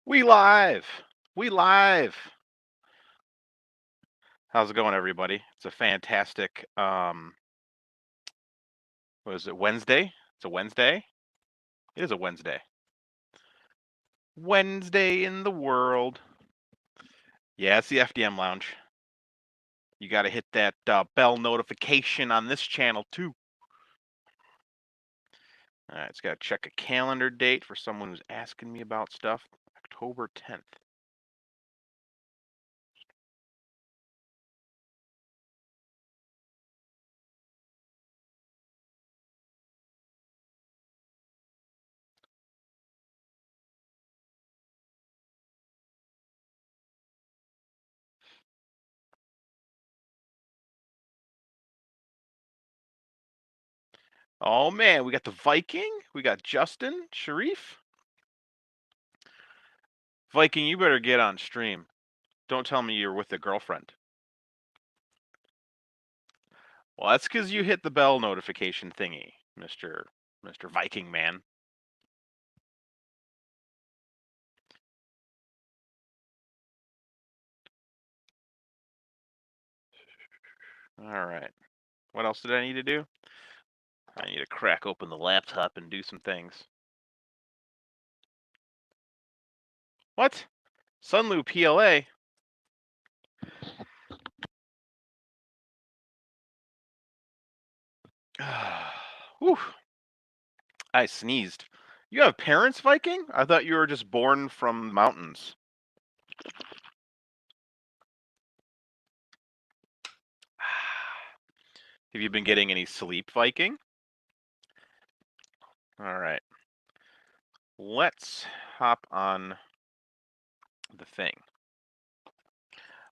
We live. We live. How's it going, everybody? It's a fantastic what is it, Wednesday? It's a Wednesday? It is a Wednesday. Wednesday in the world. Yeah, it's the FDM Lounge. You gotta hit that bell notification on this channel too. Alright, it's gotta check a calendar date for someone who's asking me about stuff. October 10th. Oh man, we got the Viking, we got Justin, Sharif. Viking, you better get on stream. Don't tell me you're with a girlfriend. Well, that's because you hit the bell notification thingy, Mr. Viking man. All right. What else did I need to do? I need to crack open the laptop and do some things. What? Sunlu PLA? Whew. I sneezed. You have parents, Viking? I thought you were just born from the mountains. Have you been getting any sleep, Viking? All right. Let's hop on the thing.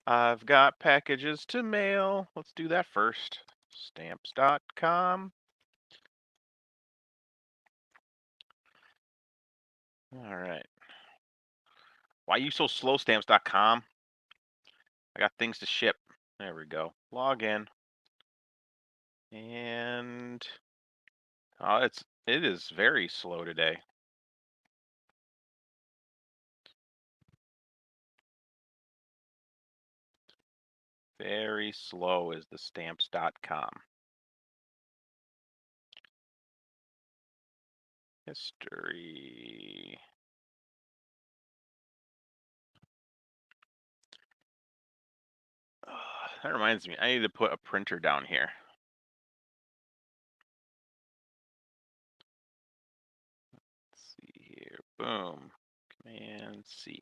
I've got packages to mail. Let's do that first. Stamps.com. All right. Why are you so slow, Stamps.com? I got things to ship. There we go. Log in. And it is very slow today. Very slow is the Stamps.com. History. That reminds me, I need to put a printer down here. Let's see here. Boom. Command C.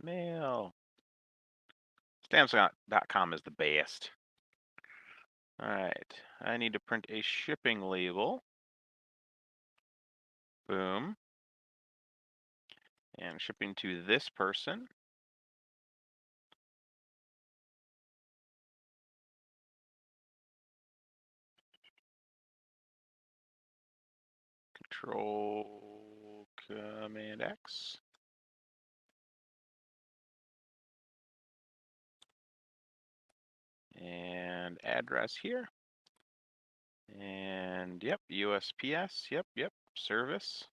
Mail. Stamps.com is the best. All right. I need to print a shipping label. Boom. And shipping to this person. Control Command X. And address here. And yep, USPS. Yep. Service.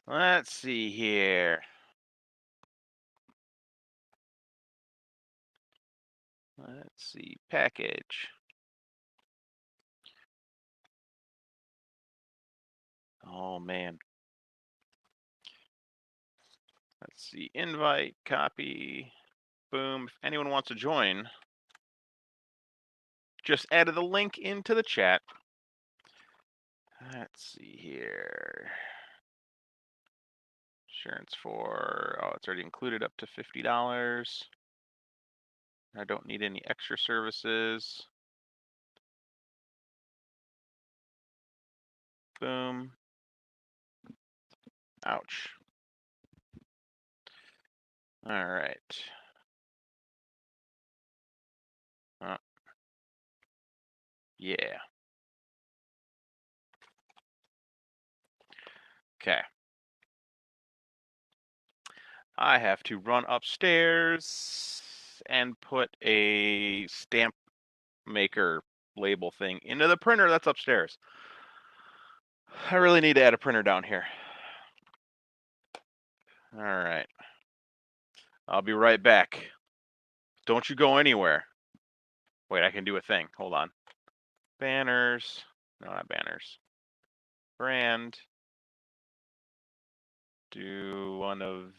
Let's see here. Let's see. Package. Oh man. Let's see. Invite, copy. Boom. If anyone wants to join, just added the link into the chat. Let's see here. Insurance for, oh, it's already included up to $50. I don't need any extra services. Boom. Ouch. All right. Yeah. Okay. I have to run upstairs and put a stamp maker label thing into the printer that's upstairs. I really need to add a printer down here. All right. I'll be right back. Don't you go anywhere. Wait, I can do a thing. Hold on. Banners. No, not banners. Brand. Do one of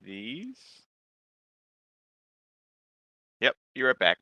these. Yep, you're right back.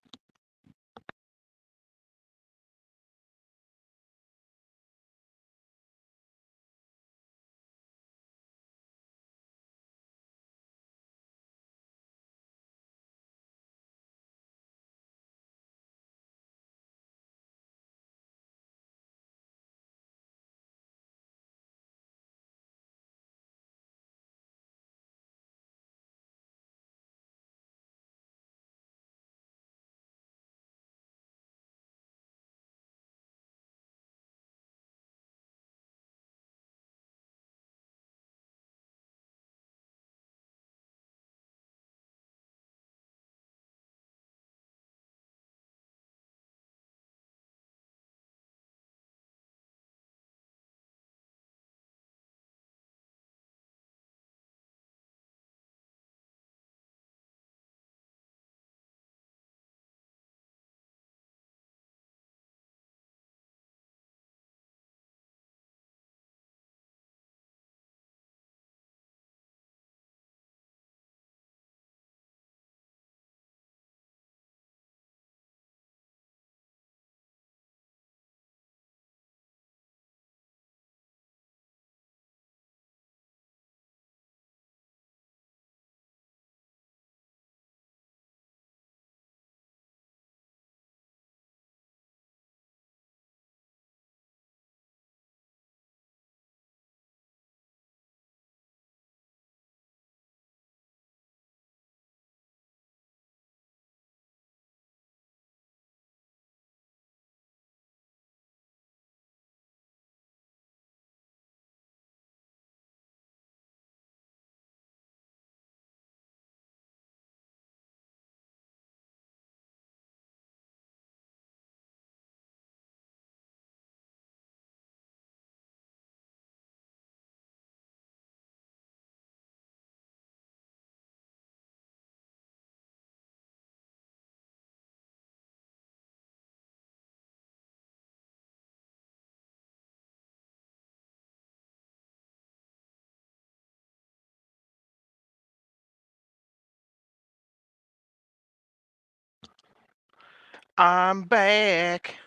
I'm back.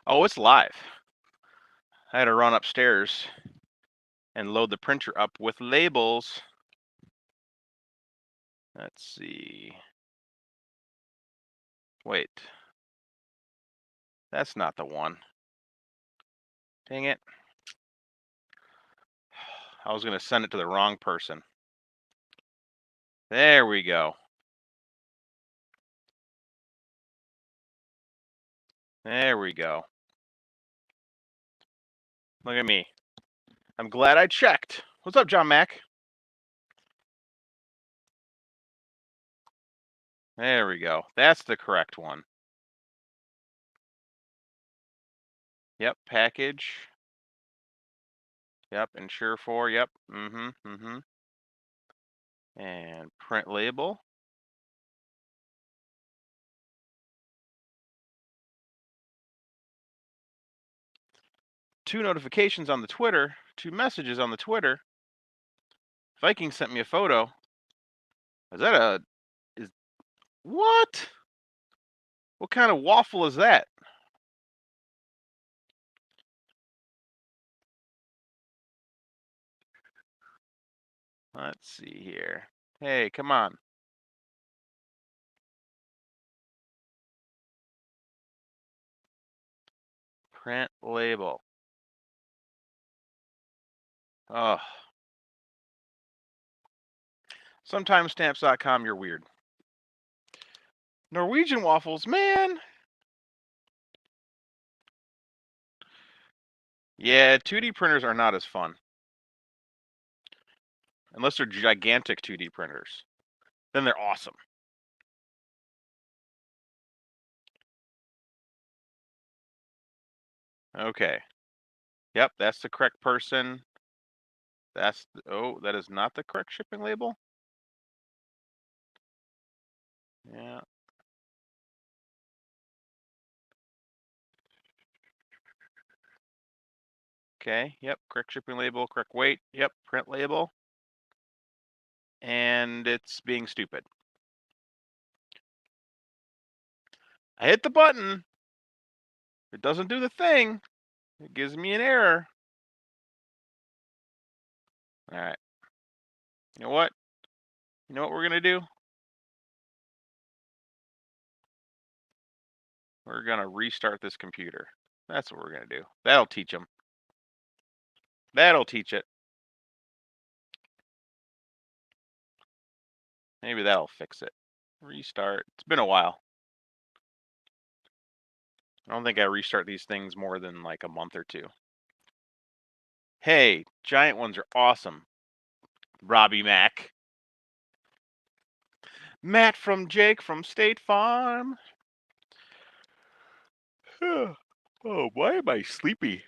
Oh, it's live. I had to run upstairs and load the printer up with labels. Let's see. Wait. That's not the one. Dang it. I was going to send it to the wrong person. There we go. There we go. Look at me. I'm glad I checked. What's up, John Mack? There we go. That's the correct one. Yep, package. Yep, insure for. Yep. And print label. Two notifications on the Twitter. Two messages on the Twitter. Viking sent me a photo. Is that a... Is... What? What kind of waffle is that? Let's see here. Hey, come on. Print label. Oh. Sometimes stamps.com, you're weird. Norwegian waffles, man. Yeah, 2D printers are not as fun. Unless they're gigantic 2D printers. Then they're awesome. Okay. Yep, that's the correct person. That's, oh, that is not the correct shipping label? Yeah. Okay, yep, correct shipping label, correct weight, yep, print label. And it's being stupid. I hit the button. It doesn't do the thing. It gives me an error. All right. You know what? You know what we're going to do? We're going to restart this computer. That's what we're going to do. That'll teach them. That'll teach it. Maybe that'll fix it. Restart. It's been a while. I don't think I restart these things more than like a month or two. Hey, giant ones are awesome. Robbie Mac. Matt from Jake from State Farm. Oh, why am I sleepy?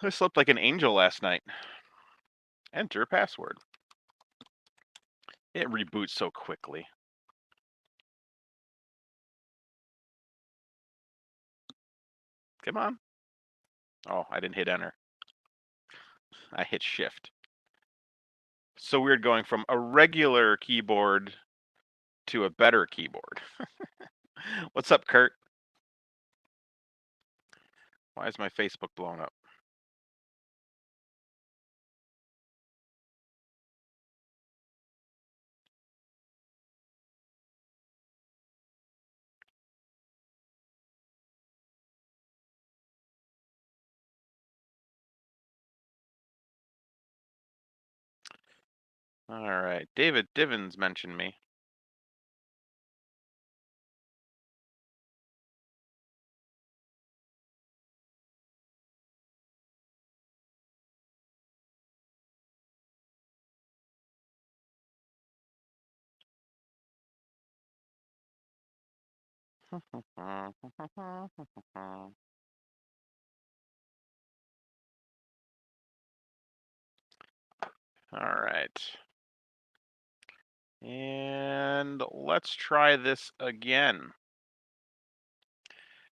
I slept like an angel last night. Enter password. It reboots so quickly. Come on. Oh, I didn't hit enter. I hit shift. So weird going from a regular keyboard to a better keyboard. What's up, Kurt? Why is my Facebook blown up? All right, David Divins mentioned me. All right. And let's try this again.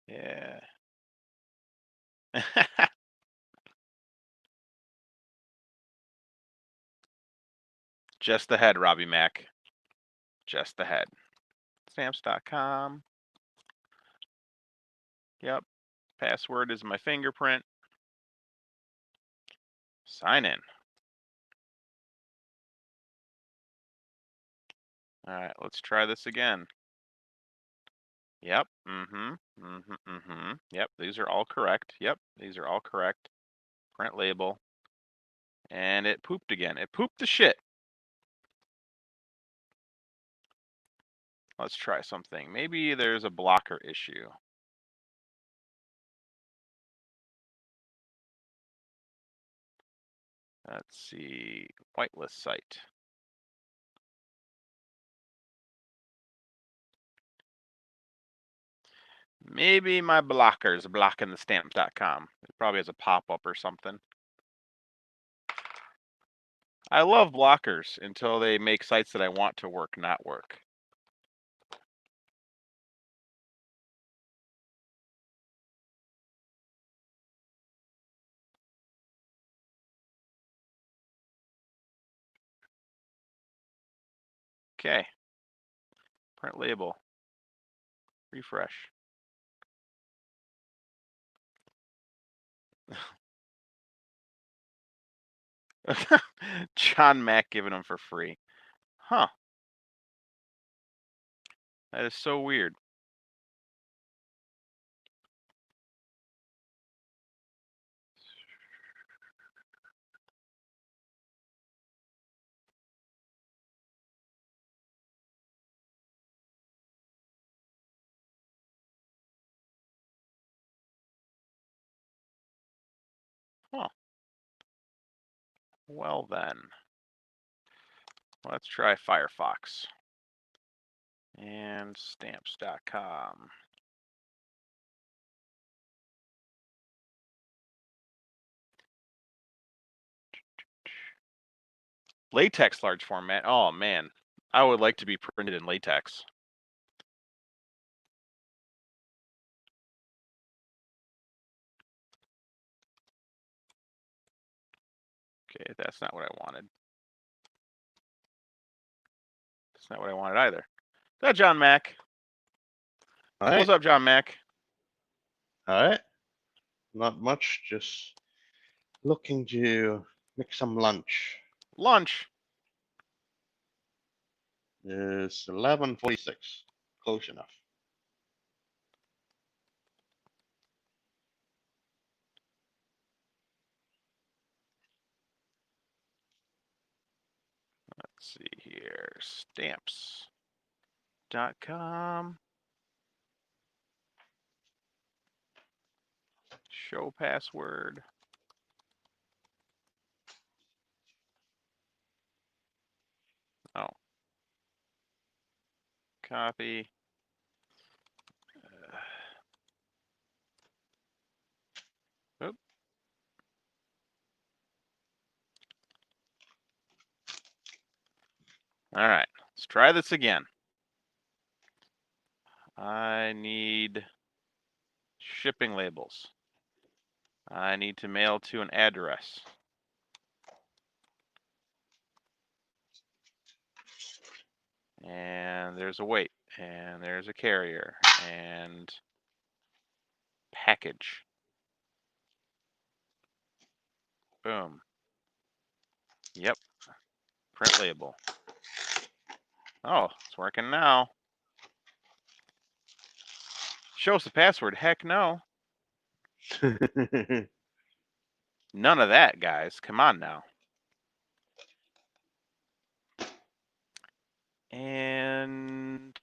Yeah. Just ahead, Robbie Mac. Just ahead. Stamps.com. Yep. Password is my fingerprint. Sign in. All right, let's try this again. Yep. Yep, these are all correct. Yep, these are all correct. Print label. And it pooped again. It pooped the shit. Let's try something. Maybe there's a blocker issue. Let's see. Whitelist site. Maybe my blocker's blocking the stamps.com. It probably has a pop-up or something. I love blockers until they make sites that I want to work not work. Okay. Print label. Refresh. John Mack giving them for free. Huh. That is so weird. Huh. Well then. Let's try Firefox. And stamps.com. Latex large format. Oh man, I would like to be printed in latex. Okay, that's not what I wanted. That's not what I wanted either. Is that John Mack? All right. What's up, John Mack? All right. Not much. Just looking to make some lunch. Lunch. It's 11:46. Close enough. Let's see here. Stamps.com. Show password. Oh. Copy. Oop. All right, let's try this again. I need shipping labels. I need to mail to an address. And there's a weight, and there's a carrier, and package. Boom. Yep. Print label. Oh, it's working now. Show us the password. Heck no. None of that, guys. Come on now. And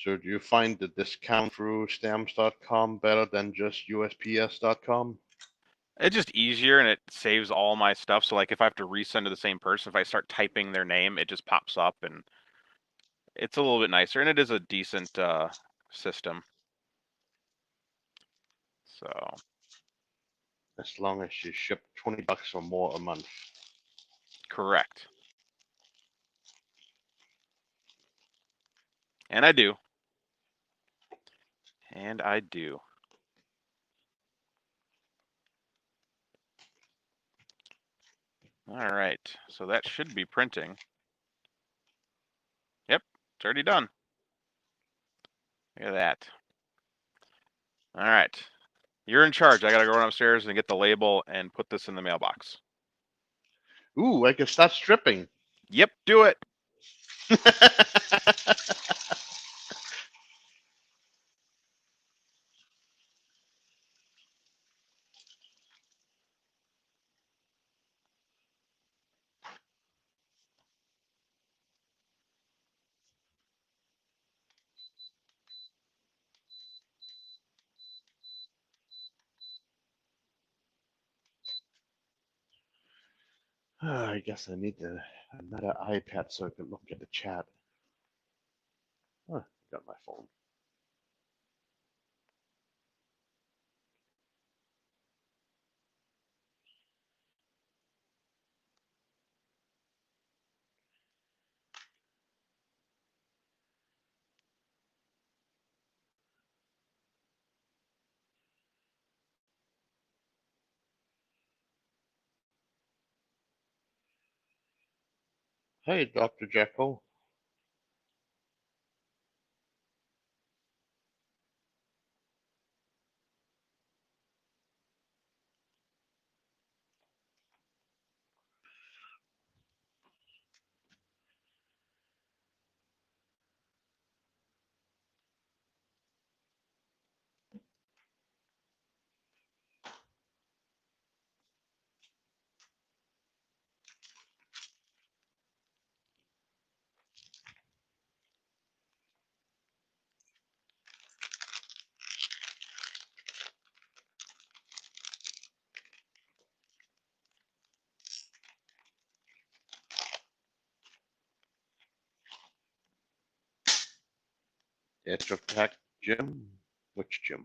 So do you find the discount through stamps.com better than just USPS.com? it's just easier, and it saves all my stuff. So like if I have to resend to the same person, if I start typing their name, it just pops up, and it's a little bit nicer, and it is a decent system. So As long as you ship $20 or more a month. correct. And I do. And I do. All right. So that should be printing. Yep. It's already done. Look at that. All right. You're in charge. I got to go run upstairs and get the label and put this in the mailbox. Ooh, I can start stripping. Yep. Do it. I guess I need another iPad so I can look at the chat. Got my phone. Hey, Dr. Jekyll. Edge of Tech Jim. Which Jim?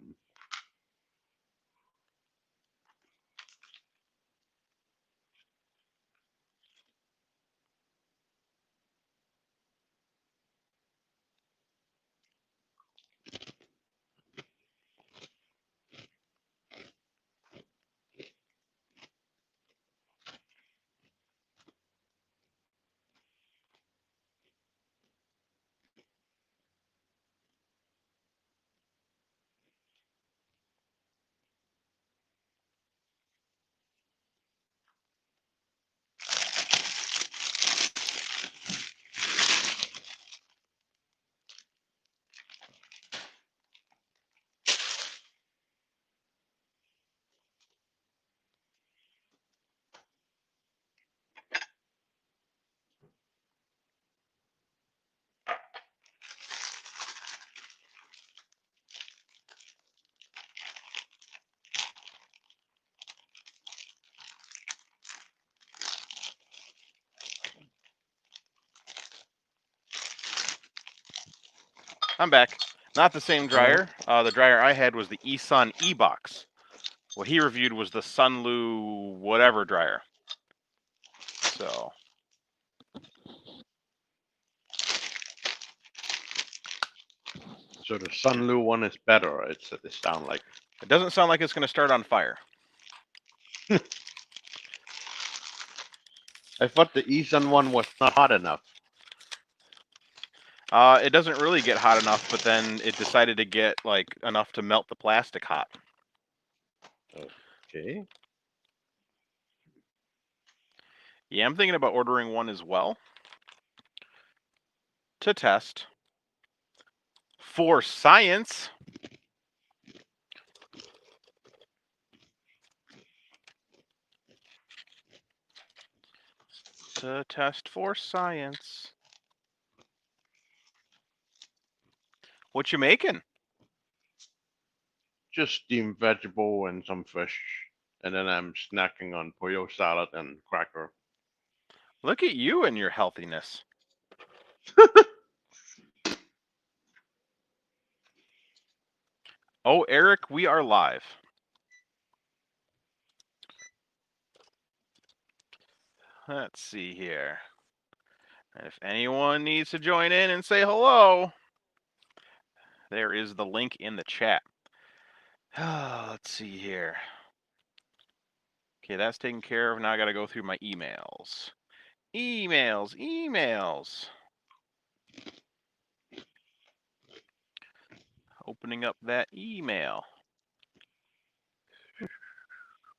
I'm back. Not the same dryer. The dryer I had was the eSun E-Box. What he reviewed was the Sunlu whatever dryer. So So the Sunlu one is better. It sounds like. it doesn't sound like it's going to start on fire. I thought the Esun one was not hot enough. It doesn't really get hot enough, but then it decided to get like enough to melt the plastic hot. Okay. Yeah, I'm thinking about ordering one as well to test for science. To test for science. What you making? Just steamed vegetable and some fish, and then I'm snacking on pollo salad and cracker. Look at you and your healthiness. Oh, Eric, we are live. Let's see here. If anyone needs to join in and say hello, there is the link in the chat. Let's see here. Okay, that's taken care of. Now I got to go through my emails. Emails. Opening up that email.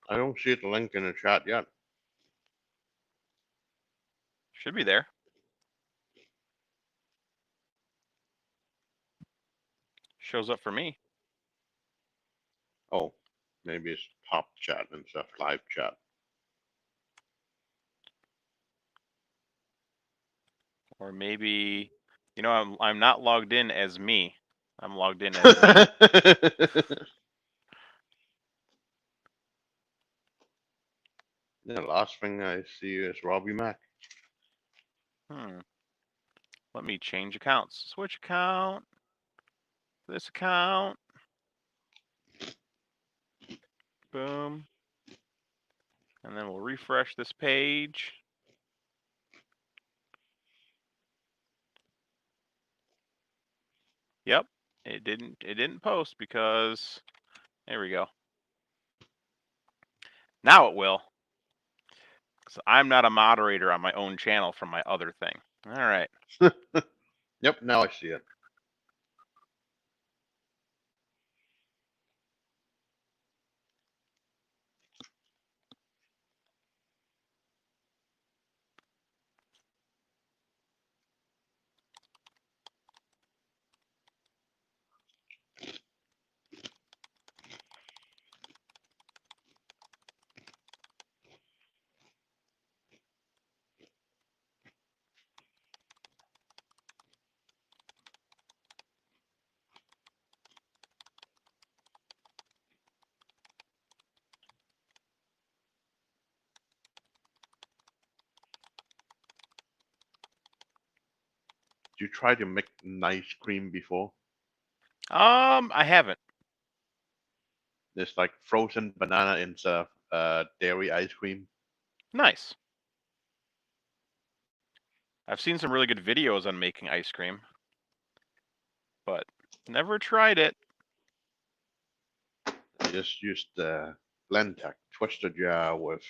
I don't see the link in the chat yet. Should be there. Shows up for me. Oh, maybe it's top chat instead of live chat. Or maybe, you know, I'm not logged in as me. I'm logged in as me. Yeah, last thing I see is Robbie Mac. Let me change accounts. Switch account. This account. Boom. And then we'll refresh this page. Yep. It didn't post because there we go. Now it will. So I'm not a moderator on my own channel from my other thing. All right. Yep, now I see it. Did you try to make nice cream before? I haven't. It's like frozen banana instead of dairy ice cream. Nice. I've seen some really good videos on making ice cream, but never tried it. I just used the Blendtec twister jar with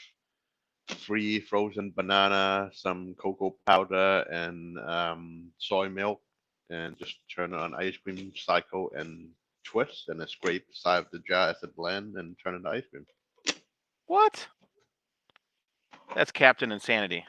3 frozen banana, some cocoa powder, and soy milk, and just turn it on ice cream cycle and twist, and then scrape the side of the jar as a blend and turn it into ice cream. What? That's Captain Insanity.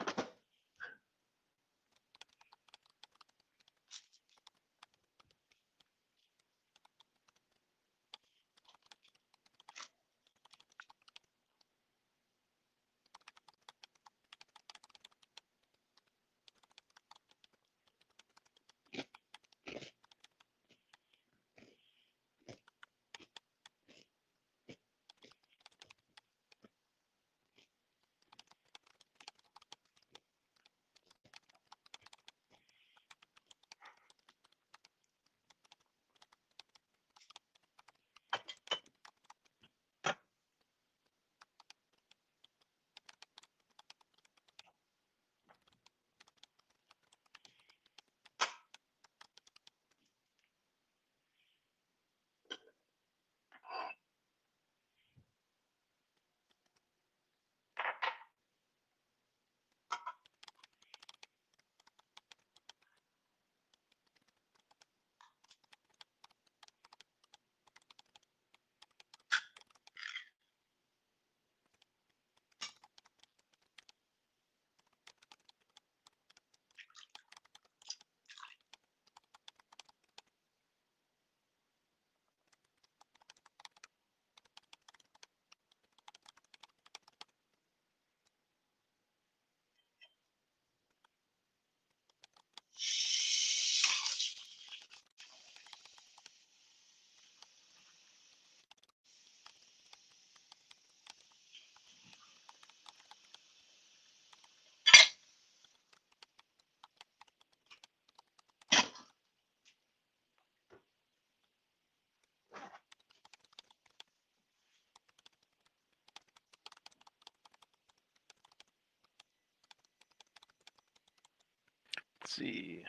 see.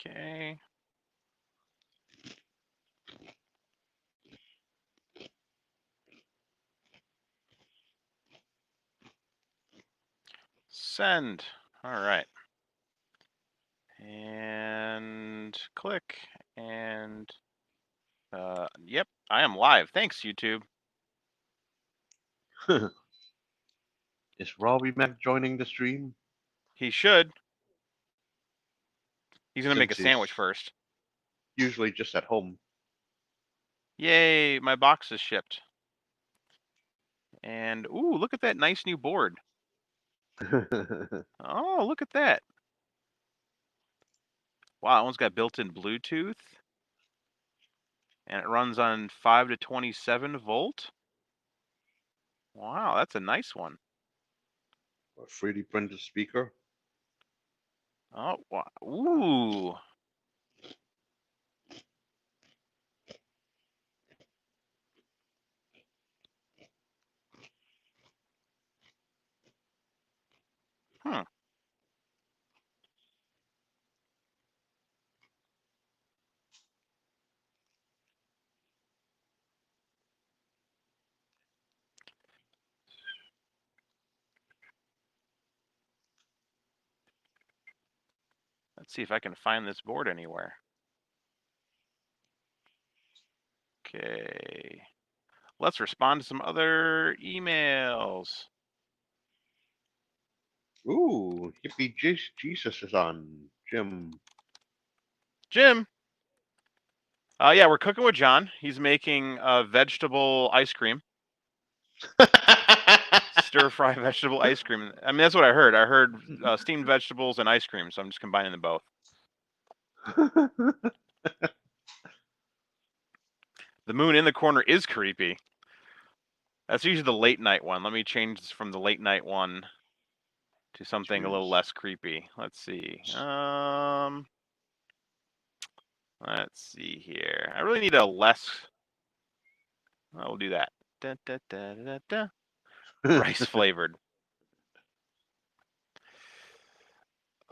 Okay. Send. All right. And click. And yep, I am live. Thanks, YouTube. Is Robbie Mac joining the stream? He should. He's gonna make a Since he's sandwich first. usually just at home. Yay, my box is shipped. And ooh, look at that nice new board. Oh, look at that. Wow, that one's got built-in Bluetooth. And it runs on 5 to 27 volt. Wow, that's a nice one. A 3D printed speaker. Oh, wow. Ooh. Hmm. Let's see if I can find this board anywhere. Okay. Let's respond to some other emails. Ooh, Hippie Jesus is on. Jim. Jim. Yeah, we're cooking with John. He's making vegetable ice cream. Stir fry vegetable ice cream. I mean, that's what I heard. I heard steamed vegetables and ice cream, so I'm just combining them both. The moon in the corner is creepy. That's usually the late night one. Let me change this from the late night one to something a little less creepy. Let's see. Let's see here. I really need a less. I will do that. Da, da, da, da, da. Rice flavored.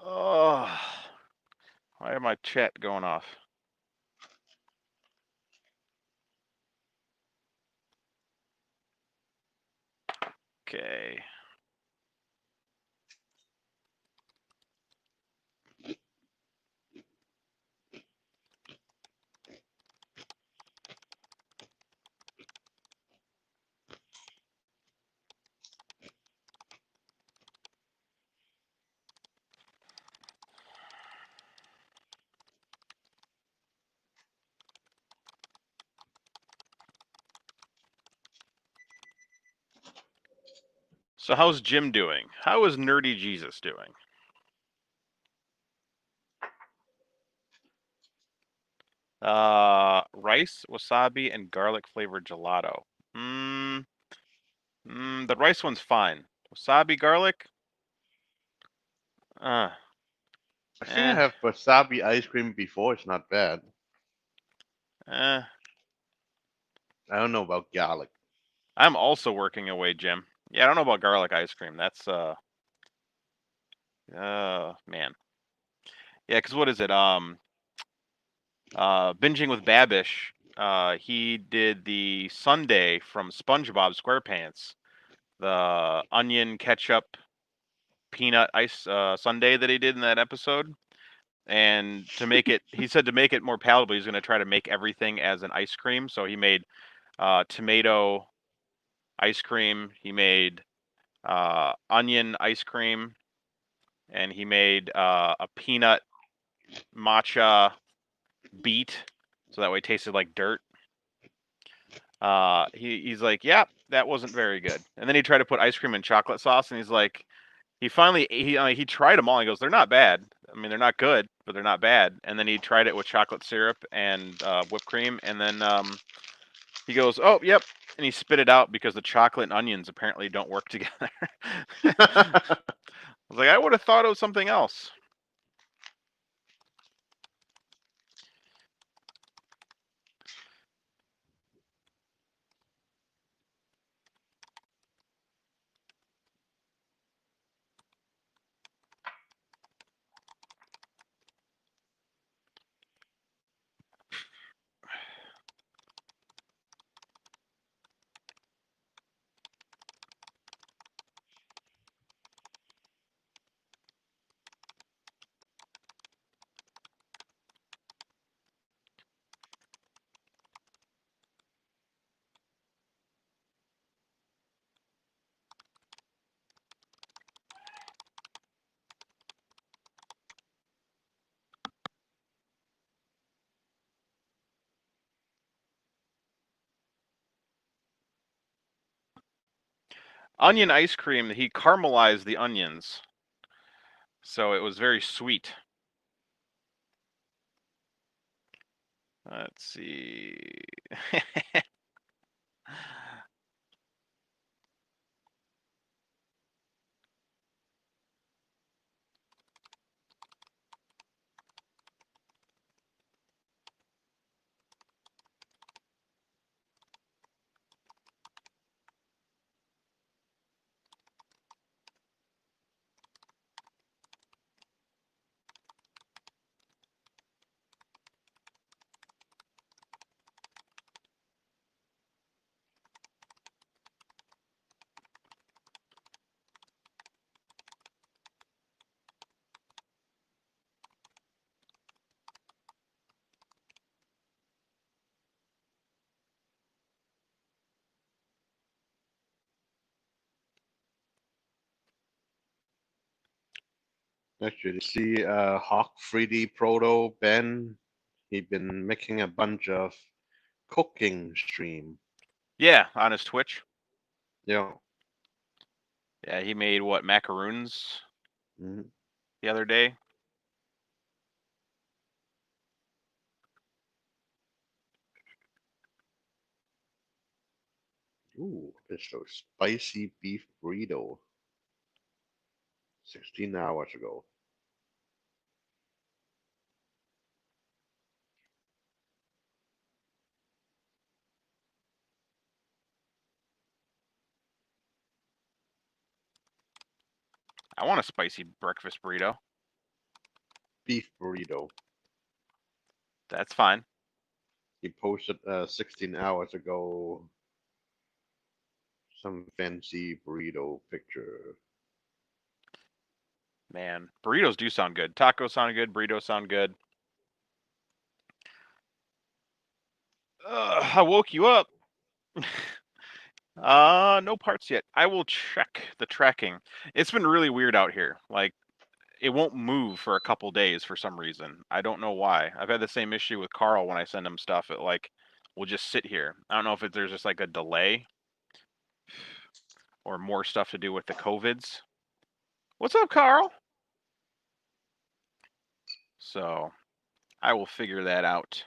Oh, why am my chat going off? Okay. So how's Jim doing? How is Nerdy Jesus doing? Rice, wasabi, and garlic flavored gelato. The rice one's fine. Wasabi, garlic. I think I Eh, have wasabi ice cream before. It's not bad. eh. I don't know about garlic. I'm also working away, Jim. Yeah, I don't know about garlic ice cream. That's man. Yeah, because what is it? Binging with Babish. He did the sundae from SpongeBob SquarePants, the onion ketchup peanut ice sundae that he did in that episode. And to make it, he said to make it more palatable, he's going to try to make everything as an ice cream. So he made tomato ice cream. He made onion ice cream, and he made a peanut matcha beet, so that way it tasted like dirt. He's like, yeah, that wasn't very good. And then he tried to put ice cream and chocolate sauce, and he's like, he finally he tried them all. He goes, they're not bad. I mean, they're not good, but they're not bad. And then he tried it with chocolate syrup and whipped cream, and then he goes, "Oh, yep," and he spit it out because the chocolate and onions apparently don't work together. I was like, I would have thought it was something else. Onion ice cream, he caramelized the onions, so it was very sweet. Let's see. Actually, see Hawk 3D Proto Ben. He'd been making a bunch of cooking stream. Yeah, on his Twitch. Yeah. Yeah, he made what, macaroons Mhm. the other day. Ooh, it's a spicy beef burrito. 16 hours ago. I want a spicy breakfast burrito. Beef burrito. That's fine. He posted 16 hours ago some fancy burrito picture. Man, burritos do sound good. Tacos sound good. Burritos sound good. I woke you up. No parts yet. I will check the tracking. It's been really weird out here. Like, it won't move for a couple days for some reason. I don't know why. I've had the same issue with Carl when I send him stuff. It like will just sit here. I don't know if there's just like a delay or more stuff to do with the COVIDs. What's up, Carl? So I will figure that out.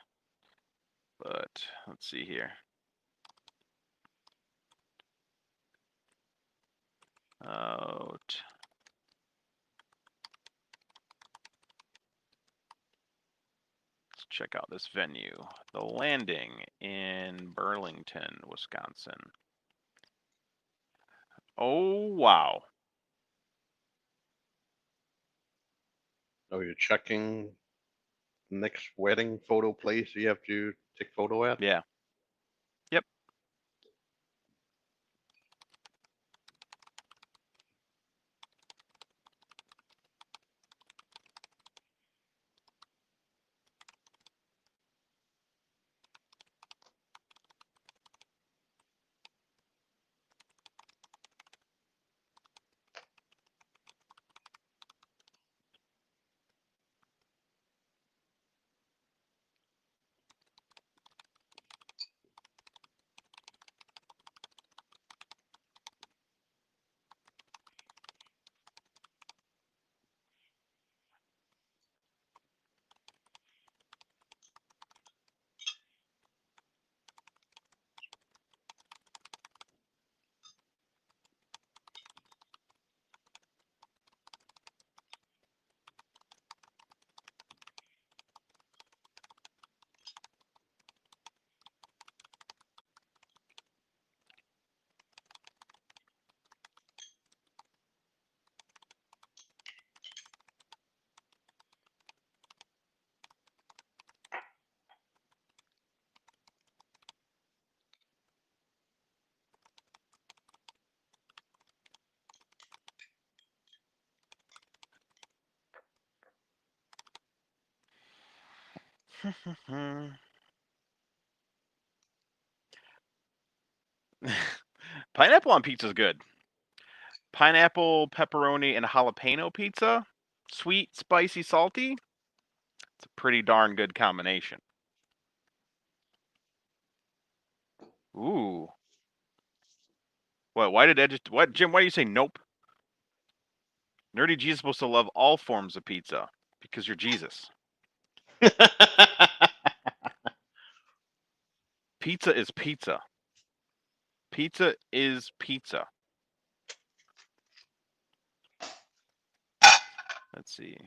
But let's see here. Out. Let's check out this venue. The Landing in Burlington, Wisconsin. Oh, wow. Oh, you're checking next wedding photo place you have to take photo at? Yeah. Yep. Pineapple on pizza is good. Pineapple, pepperoni, and jalapeno pizza. Sweet, spicy, salty. It's a pretty darn good combination. Ooh. What? Why did Ed just... What, Jim, why do you say nope? Nerdy Jesus is supposed to love all forms of pizza. Because you're Jesus. Pizza is pizza. Pizza is pizza. Let's see.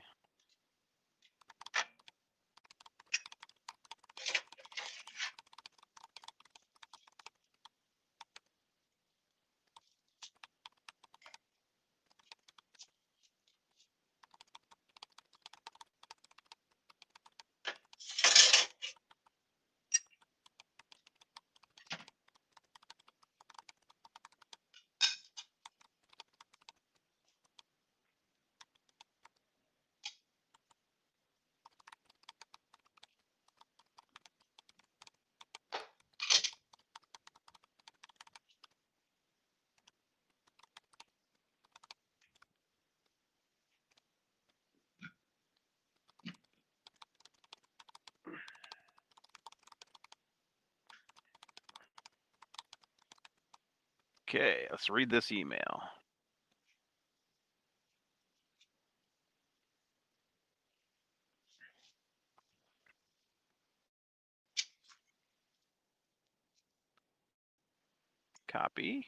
Okay, let's read this email. Copy.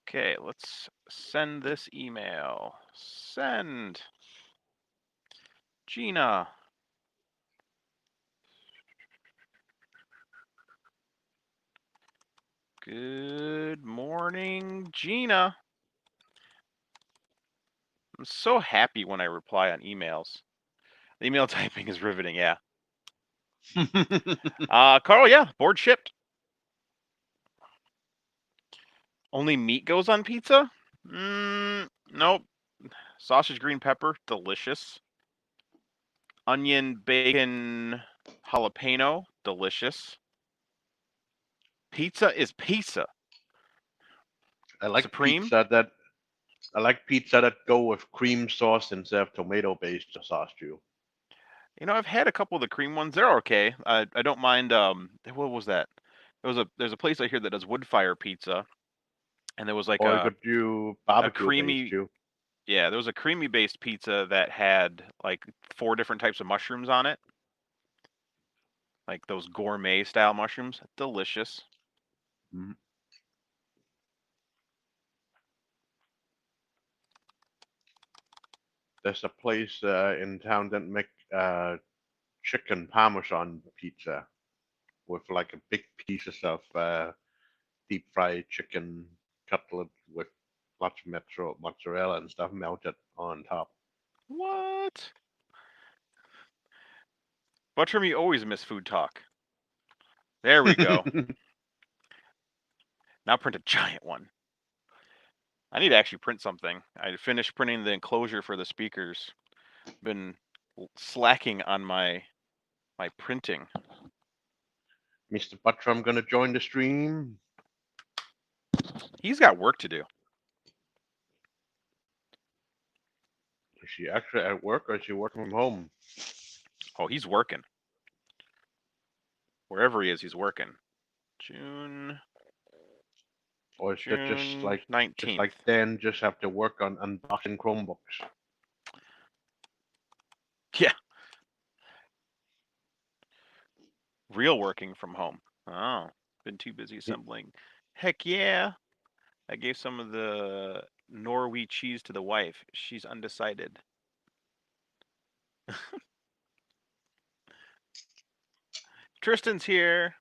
Okay, let's send this email. Send. Gina. Good morning, Gina. I'm so happy when I reply on emails. The email typing is riveting, yeah. Carl, yeah, board shipped. Only meat goes on pizza? Nope. Sausage, green pepper, delicious. Onion, bacon, jalapeno, delicious. Pizza is pizza. I like Supreme? pizza that go with cream sauce instead of tomato-based sauce too. You know, I've had a couple of the cream ones. They're okay. I don't mind. What was that? There's a place out here that does wood fire pizza, and there was like Or you could do a barbecue based creamy. too. Yeah, there was a creamy based pizza that had like 4 different types of mushrooms on it, like those gourmet style mushrooms. Delicious. Mhm. There's a place in town that make chicken parmesan pizza with like a big pieces of deep fried chicken cutlet with lots of mozzarella and stuff melted on top. What? Butterm, you always miss food talk. There we go. Now print a giant one. I need to actually print something. I finished printing the enclosure for the speakers. Been slacking on my printing. Mr. Buttram gonna join the stream. He's got work to do. Is she actually at work or is she working from home? Oh, he's working. Wherever he is, he's working. June Or is that just June like 19th. Dan just have to work on unboxing Chromebooks? Yeah. Real working from home. Oh, been too busy assembling. Heck yeah. I gave some of the Norway cheese to the wife. She's undecided. Tristan's here.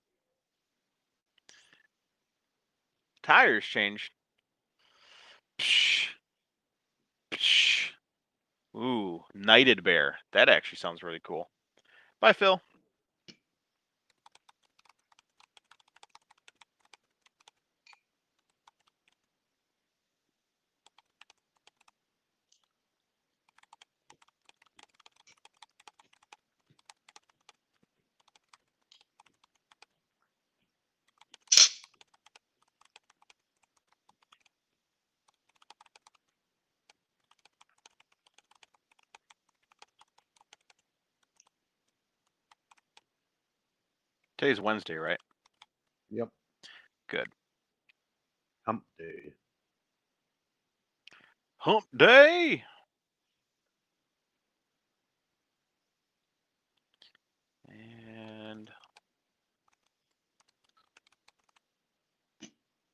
Tires changed. Psh. Psh. Ooh, Knighted Bear. That actually sounds really cool. Bye, Phil. Today's Wednesday, right? Yep. Good. Hump day. Hump day. And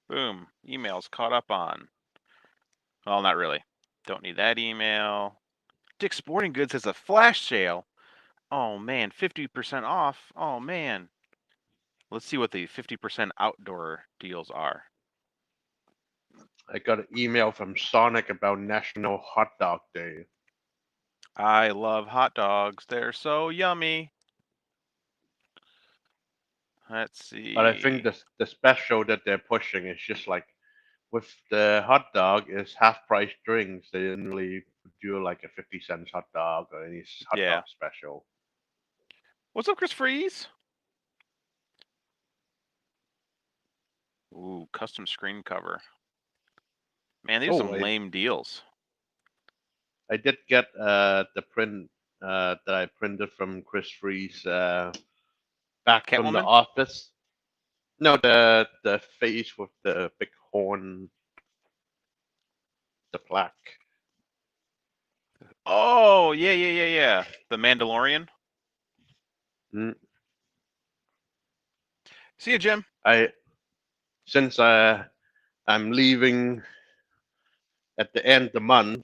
boom, emails caught up on. Well, not really. Don't need that email. Dick's Sporting Goods has a flash sale. Oh man, 50% off. Oh man. Let's see what the 50% outdoor deals are. I got an email from Sonic about National Hot Dog Day. I love hot dogs. They're so yummy. Let's see. But I think the special that they're pushing is just like with the hot dog is half price drinks. They didn't really do like a 50 cents hot dog or any hot Yeah. dog special. What's up, Chris Freeze? Ooh, custom screen cover. Man, these are some lame deals. I did get the print that I printed from Chris Freeze back from the Catwoman? office. No, the face with the big horn, the plaque. Oh, yeah. The Mandalorian. Mm. See you, Jim. Since I'm leaving at the end of the month,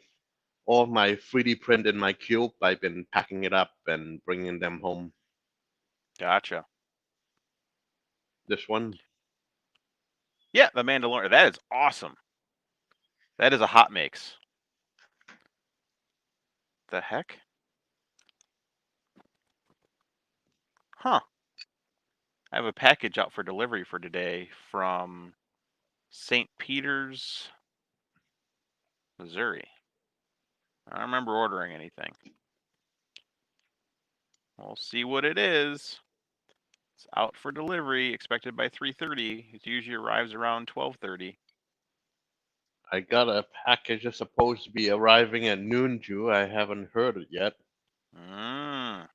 all my 3D print in my cube, I've been packing it up and bringing them home. Gotcha. This one, Yeah, the Mandalorian. That is awesome. That is a hot makes. The heck? Huh. I have a package out for delivery for today from St. Peter's, Missouri. I don't remember ordering anything. We'll see what it is. It's out for delivery, expected by 3:30. It usually arrives around 12:30. I got a package that's supposed to be arriving at noon, Jew. I haven't heard it yet. Mm.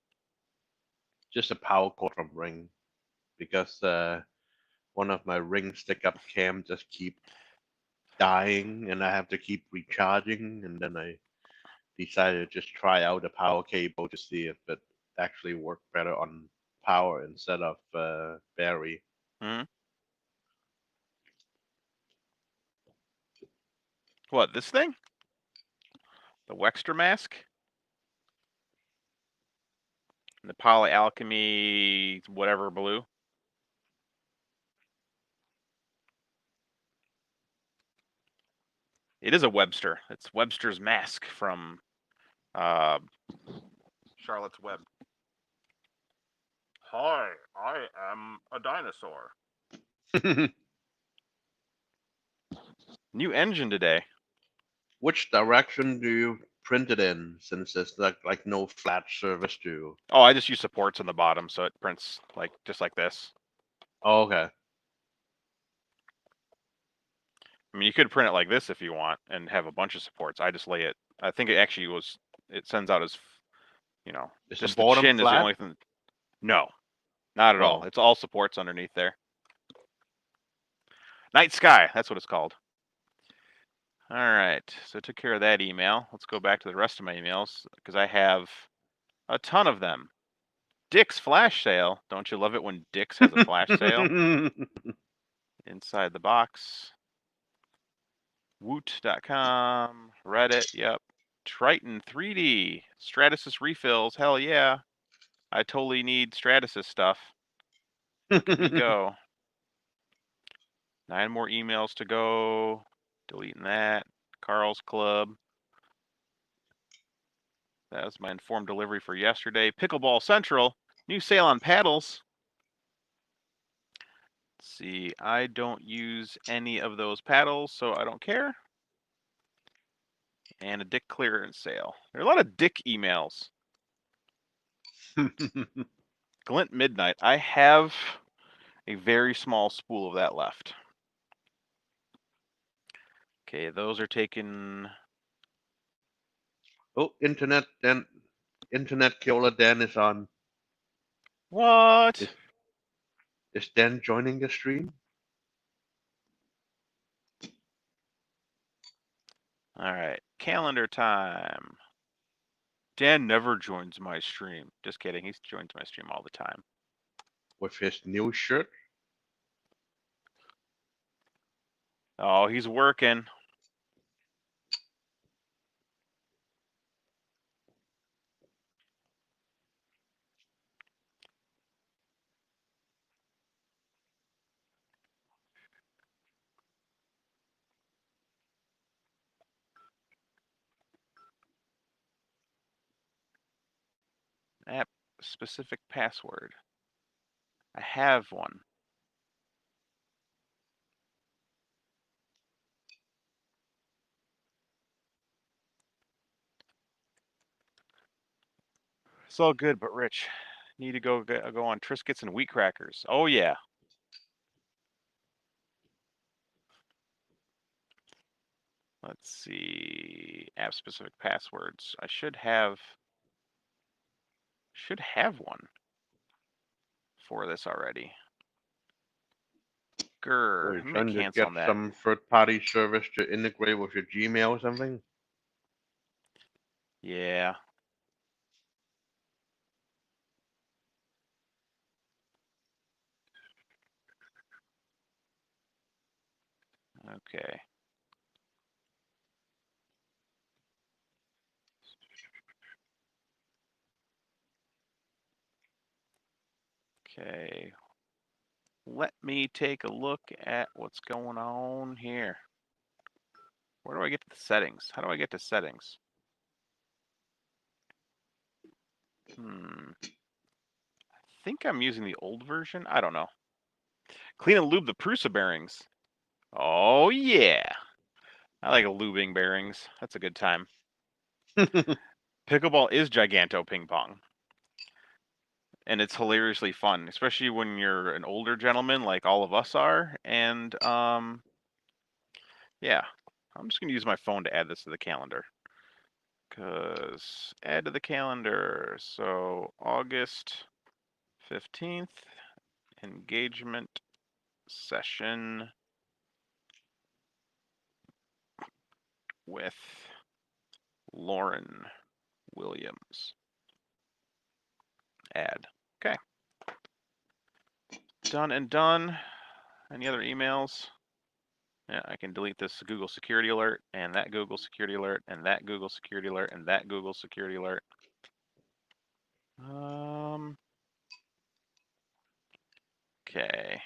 Just a power cord from Ring, because one of my Ring stick up cam just keep dying, and I have to keep recharging. And then I decided to just try out a power cable to see if it actually worked better on power instead of battery. Mm. What, this thing? The Wexter mask? The polyalchemy whatever blue? It is a Webster. It's Webster's mask from Charlotte's Web. Hi, I am a dinosaur. New engine today. Which direction do you print it in, since there's like no flat surface to? Oh, I just use supports on the bottom, so it prints like just like this. Oh, okay. I mean, you could print it like this if you want and have a bunch of supports. I just lay it. I think it actually was. It sends out as, Is the just the bottom chin is the flat? only thing. No, not at all. Oh, It's all supports underneath there. Night Sky, that's what it's called. All right, so I took care of that email. Let's go back to the rest of my emails because I have a ton of them. Dick's flash sale. Don't you love it when Dick's has a flash sale? Inside the box. Woot.com, Reddit, yep. Triton 3D, Stratasys refills, hell yeah. I totally need Stratasys stuff. Look at me go. 9 more emails to go. Deleting that. Carl's Club. That was my informed delivery for yesterday. Pickleball Central. New sale on paddles. Let's see, I don't use any of those paddles, so I don't care. And a Dick clearance sale. There are a lot of Dick emails. Glint Midnight. I have a very small spool of that left. Okay, those are taken. Oh, Internet Killer Dan is on. What? Is Dan joining the stream? All right, calendar time. Dan never joins my stream. Just kidding. He joins my stream all the time. With his new shirt? Oh, he's working. App specific password. I have one. It's all good, but Rich, need to go on Triscuits and wheat crackers. Oh yeah. Let's see. App specific passwords. I should have one for this already. Or Grr. you're I'm gonna trying to cancel get on that. some third-party service to integrate with your Gmail or something? Yeah. Okay. Okay. Let me take a look at what's going on here. Where do I get to the settings? How do I get to settings? I think I'm using the old version. I don't know. Clean and lube the Prusa bearings. Oh yeah. I like lubing bearings. That's a good time. Pickleball is giganto ping pong. And it's hilariously fun, especially when you're an older gentleman like all of us are. And yeah, I'm just gonna use my phone to add this to the calendar. Cause add to the calendar. So August 15th, engagement session with Lauren Williams. Add. Okay. Done and done. Any other emails? Yeah, I can delete this Google security alert, and that Google security alert, and that Google security alert, and that Google security alert. Okay.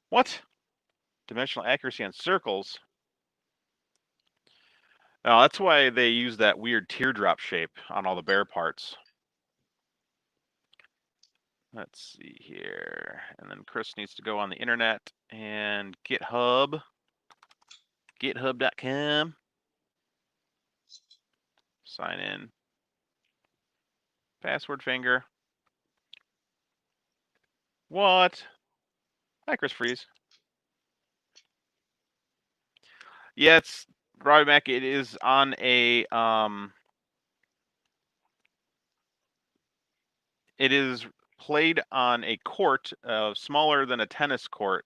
What? Dimensional accuracy on circles? Oh, that's why they use that weird teardrop shape on all the bear parts. Let's see here. And then Chris needs to go on the internet and GitHub. GitHub.com. Sign in. Password finger. What? Hi, Chris Freeze. Yeah, it's Robbie Mac. It is on a It is played on a court smaller than a tennis court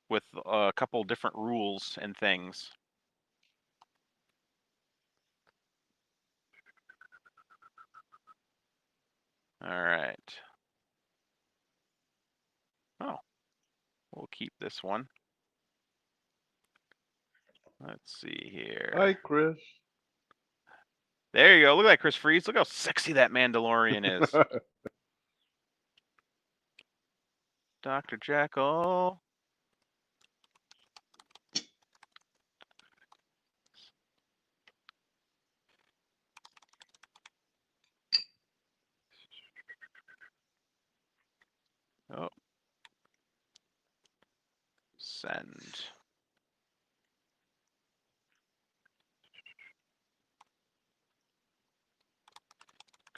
with a couple different rules and things. All right. Oh, we'll keep this one. Let's see here. Hi, Chris. There you go. Look at that, Chris Freeze. Look how sexy that Mandalorian is. Dr. Jackal. Send.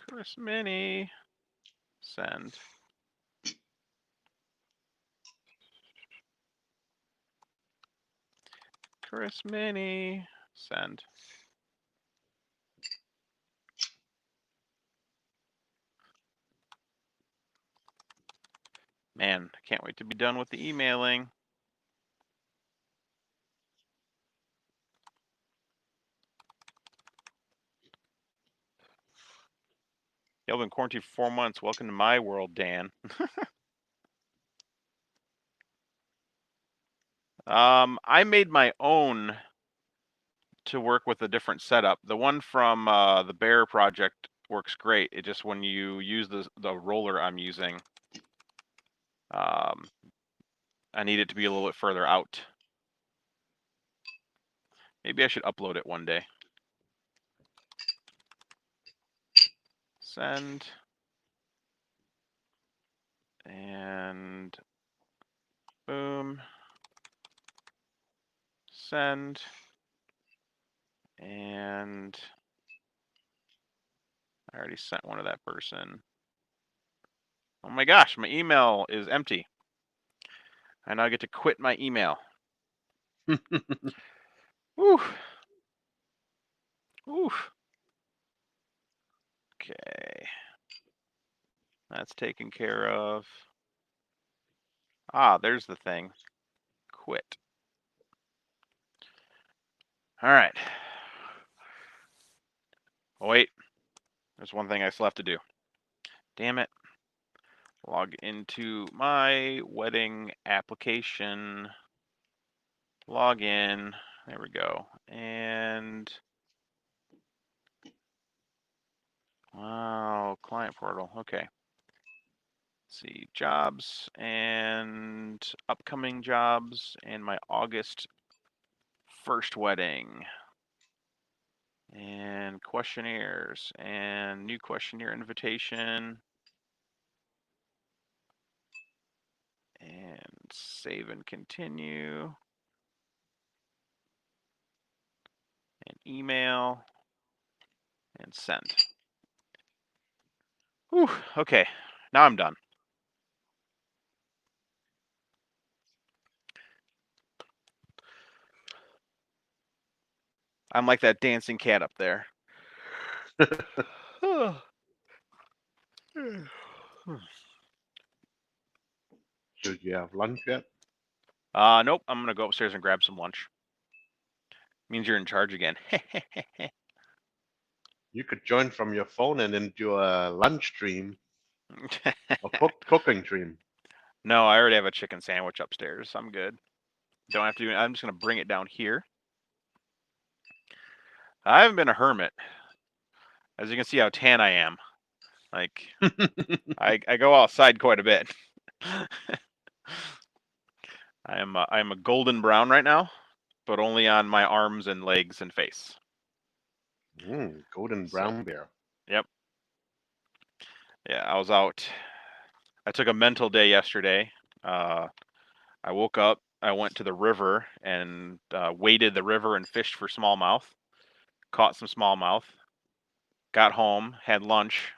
Chris Mini. Send. Chris Mini. Send. Man, I can't wait to be done with the emailing. Y'all been quarantined for 4 months. Welcome to my world, Dan. I made my own to work with a different setup. The one from the Bear project works great. It just when you use the roller I'm using, I need it to be a little bit further out. Maybe I should upload it one day. Send. And boom. Send. And I already sent one to that person. Oh my gosh, my email is empty. I now get to quit my email. Woo. Woo. Okay. That's taken care of. Ah, there's the thing. Quit. All right. Oh, wait. There's one thing I still have to do. Damn it. Log into my wedding application. Log in. There we go. And wow, client portal. Okay. Let's see, jobs and upcoming jobs and my August 1st wedding. And questionnaires and new questionnaire invitation. And save and continue. And email. And send. Whew, okay, now I'm done. I'm like that dancing cat up there. Should you have lunch yet? Nope, I'm gonna go upstairs and grab some lunch. Means you're in charge again. You could join from your phone and then do a lunch stream or cooking stream. No, I already have a chicken sandwich upstairs. I'm good. Don't have to do. I'm just gonna bring it down here. I haven't been a hermit. As you can see how tan I am. Like I go outside quite a bit. I'm a golden brown right now, but only on my arms and legs and face. Golden brown bear. Yep. Yeah, I was out. I took a mental day yesterday. I woke up. I went to the river and waded the river and fished for smallmouth. Caught some smallmouth. Got home, had lunch.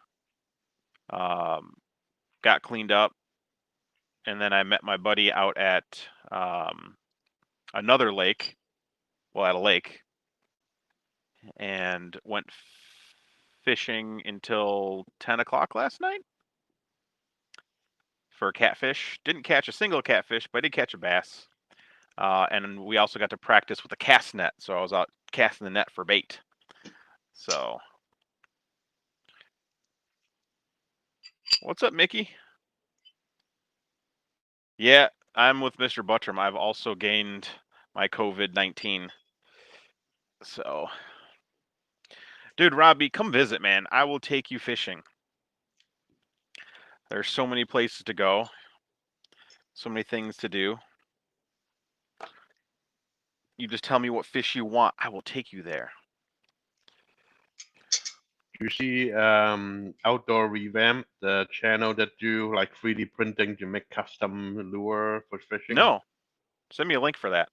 Got cleaned up, and then I met my buddy out at another lake. Well, at a lake, and went fishing until 10 o'clock last night for catfish. Didn't catch a single catfish, but I did catch a bass. And we also got to practice with a cast net, so I was out casting the net for bait. So, what's up, Mickey? Yeah, I'm with Mr. Buttram. I've also gained my COVID-19. So, dude, Robbie, come visit, man. I will take you fishing. There's so many places to go, so many things to do. You just tell me what fish you want. I will take you there. You see Outdoor Revamp, the channel that do like 3D printing to make custom lure for fishing? No. Send me a link for that.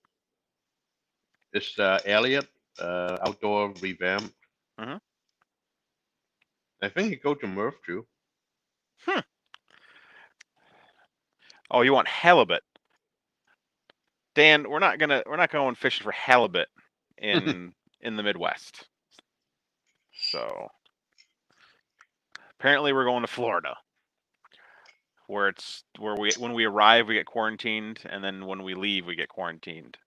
It's Elliot outdoor revamp. Hmm. I think you go to Murph too. Hmm. Oh, you want halibut? Dan, we're not going fishing for halibut in the Midwest. So apparently we're going to Florida, where it's where we when we arrive we get quarantined, and then when we leave we get quarantined.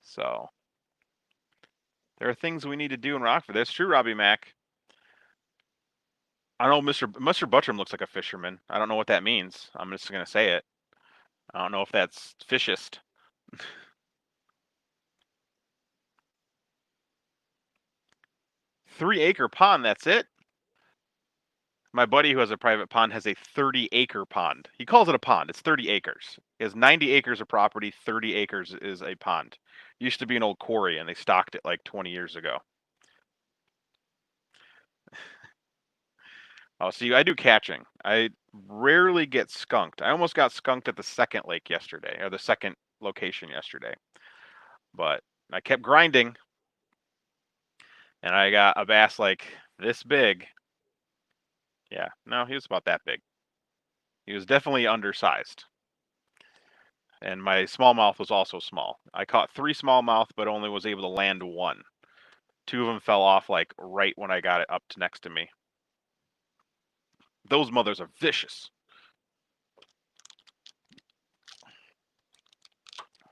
So there are things we need to do in Rockford. That's true, Robbie Mack. I know Mr. Buttram looks like a fisherman. I don't know what that means. I'm just gonna say it. I don't know if that's fishist. 3-acre pond. That's it. My buddy who has a private pond has a 30-acre pond. He calls it a pond. It's 30 acres. He has 90 acres of property. 30 acres is a pond. Used to be an old quarry, and they stocked it like 20 years ago. Oh, see, I do catching. I rarely get skunked. I almost got skunked at the second lake yesterday, or the second location yesterday. But I kept grinding, and I got a bass like this big. Yeah, no, he was about that big. He was definitely undersized. And my smallmouth was also small. I caught 3 smallmouth, but only was able to land 1. 2 of them fell off like right when I got it up to next to me. Those mothers are vicious.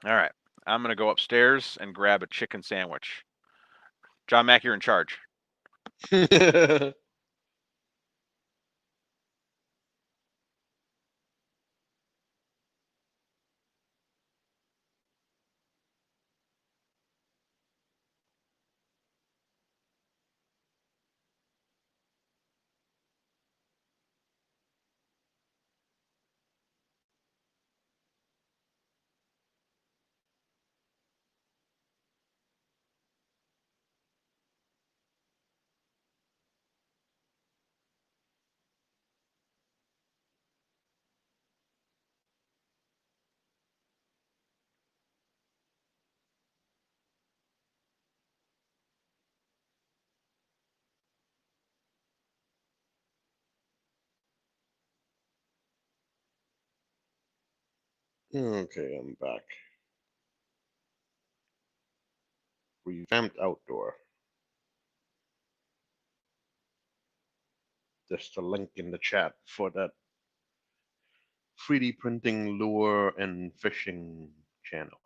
All right, I'm gonna go upstairs and grab a chicken sandwich. John Mack, you're in charge. Okay, I'm back. Revamped outdoor. There's a link in the chat for that 3D printing lure and fishing channel.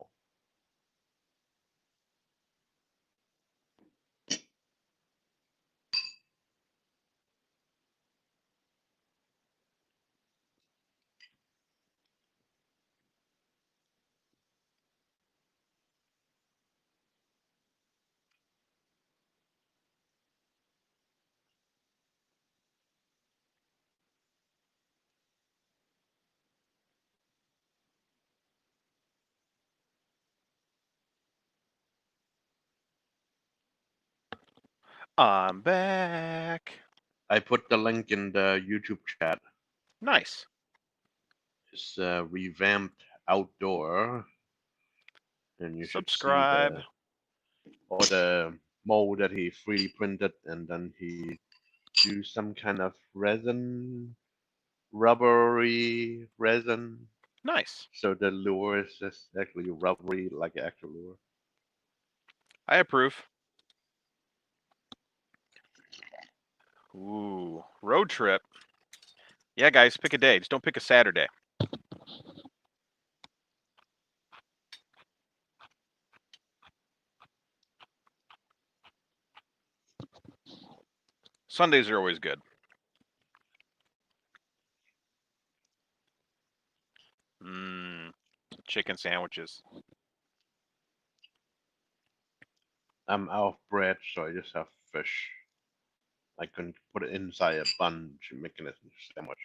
I'm back. I put the link in the YouTube chat. Nice. It's revamped outdoor, and you should see Subscribe. the mold that he 3D printed, and then he do some kind of resin, rubbery resin. Nice. So the lure is just actually rubbery like an actual lure. I approve. Ooh, road trip. Yeah, guys, pick a day. Just don't pick a Saturday. Sundays are always good. Mmm, chicken sandwiches. I'm out of bread, so I just have fish. I can put it inside a bun to make it a sandwich.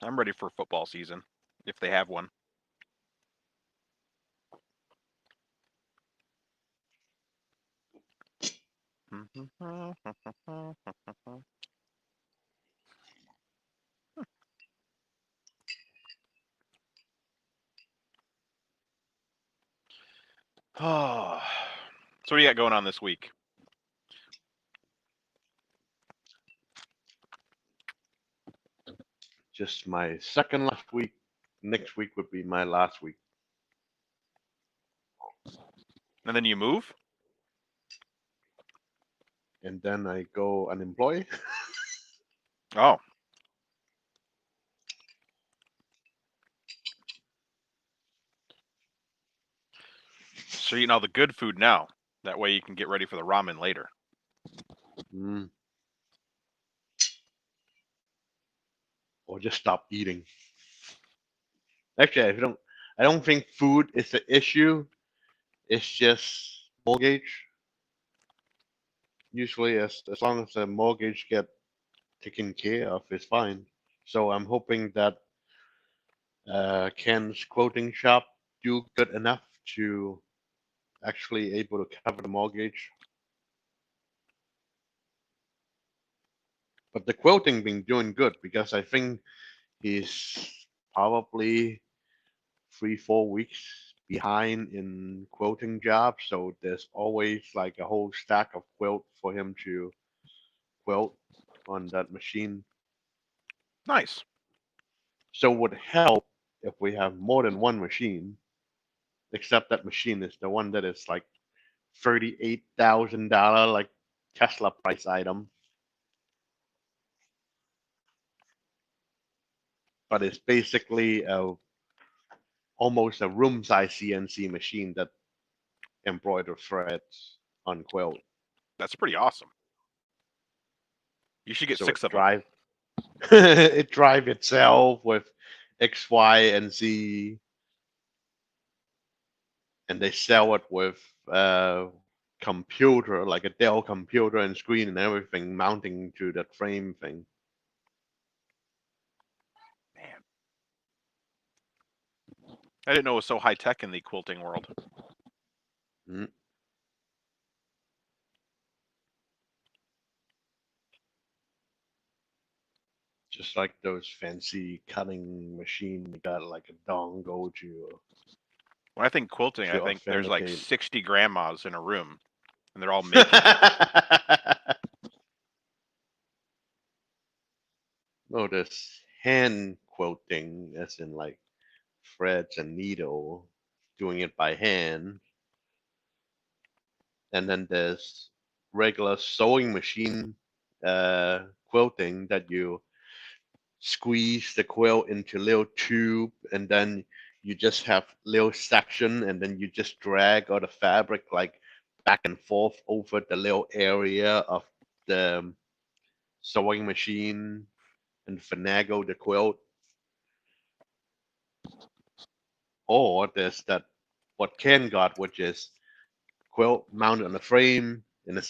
I'm ready for football season, if they have one. Oh, so what do you got going on this week? Just my second last week. Next week would be my last week. And then you move? And then I go unemployed. Oh. So you're eating all the good food now. That way you can get ready for the ramen later. Mm. Or just stop eating. Actually, I don't think food is the issue. It's just mortgage. Usually, as long as the mortgage get taken care of, it's fine. So I'm hoping that Ken's quoting shop do good enough to actually able to cover the mortgage. But the quoting been doing good because I think he's probably 3 4 weeks behind in quoting jobs. So there's always like a whole stack of quilt for him to quilt on that machine. Nice. So it would help if we have more than one machine, except that machine is the one that is like $38,000, like Tesla price item. But it's basically almost a room size CNC machine that embroider threads on quilt. That's pretty awesome. You should get So 6 it of them. it drive itself with X, Y, and Z, and they sell it with computer, like a Dell computer and screen and everything, mounting to that frame thing. Man. I didn't know it was so high tech in the quilting world. Mm. Just like those fancy cutting machine, they got like a dongle When I think quilting, I to think there's like authenticate. 60 grandmas in a room, and they're all making it. No, there's hand quilting, as in like threads and needle, doing it by hand. And then there's regular sewing machine quilting that you squeeze the quilt into little tube, and then you just have little section, and then you just drag all the fabric like back and forth over the little area of the sewing machine and finagle the quilt. Or there's that what Ken got, which is quilt mounted on a frame, and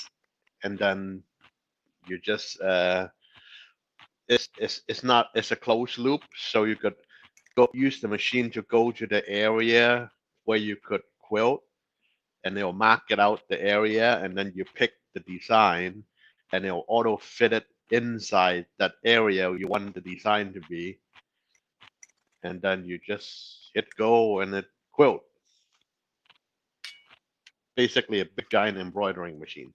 then you just it's not it's a closed loop, so you could go use the machine to go to the area where you could quilt, and it'll mark it out the area, and then you pick the design, and it'll auto fit it inside that area you want the design to be, and then you just hit go and it quilt. Basically, a big giant embroidering machine.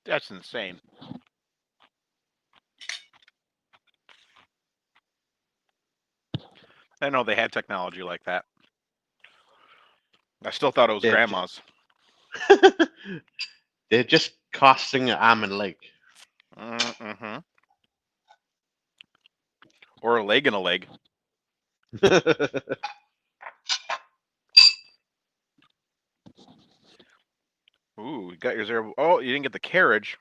That's insane. I didn't know they had technology like that. I still thought it was They're just grandmas. they're just costing an arm and leg. Mm-hmm. Or a leg and a leg. Ooh, you got your zero. Oh, you didn't get the carriage.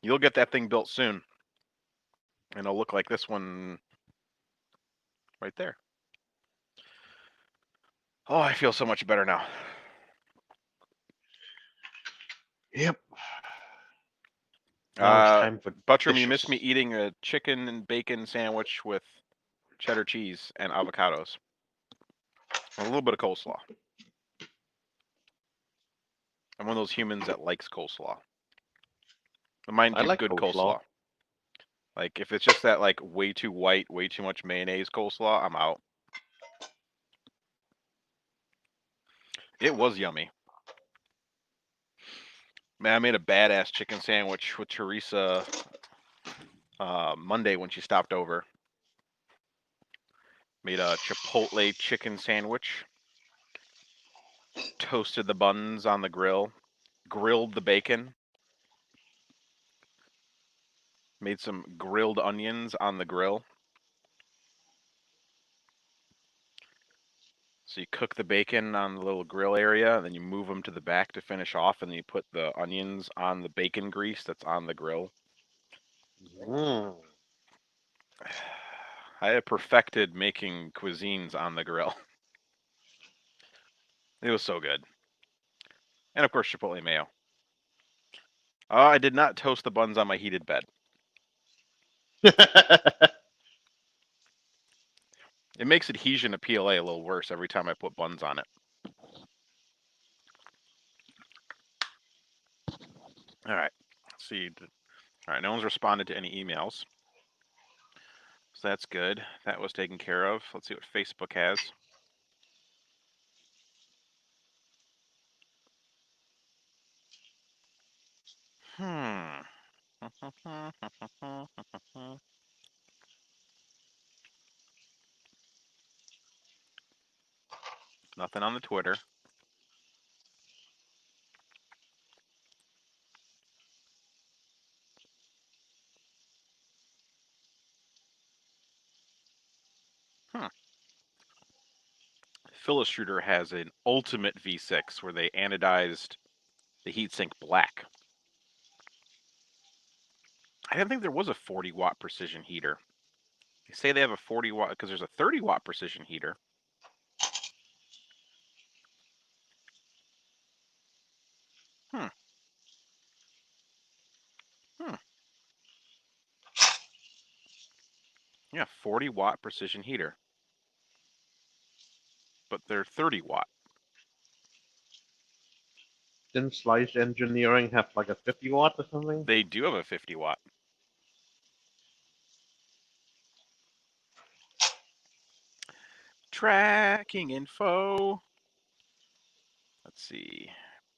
You'll get that thing built soon. And it'll look like this one right there. Oh, I feel so much better now. Yep. Now it's time for Butchram, you dishes. missed me eating a chicken and bacon sandwich with cheddar cheese and avocados. And a little bit of coleslaw. I'm one of those humans that likes coleslaw. Mind I you, like good coleslaw. coleslaw. Like, if it's just that, like, way too white, way too much mayonnaise coleslaw, I'm out. It was yummy. Man, I made a badass chicken sandwich with Teresa Monday when she stopped over. Made a chipotle chicken sandwich. Toasted the buns on the grill. Grilled the bacon. Made some grilled onions on the grill. So you cook the bacon on the little grill area, and then you move them to the back to finish off, and then you put the onions on the bacon grease that's on the grill. Mm. I have perfected making cuisines on the grill. It was so good. And of course, chipotle mayo. I did not toast the buns on my heated bed. It makes adhesion to PLA a little worse every time I put buns on it. All right. Let's see. All right. No one's responded to any emails. So that's good. That was taken care of. Let's see what Facebook has. Nothing on the Twitter. Phyllis Shooter has an ultimate V6 where they anodized the heatsink black. I didn't think there was a 40-watt precision heater. They say they have a 40-watt because there's a 30-watt precision heater. Yeah, 40-watt precision heater. But they're 30-watt. Didn't Slice Engineering have like a 50-watt or something? They do have a 50-watt. Tracking info. Let's see.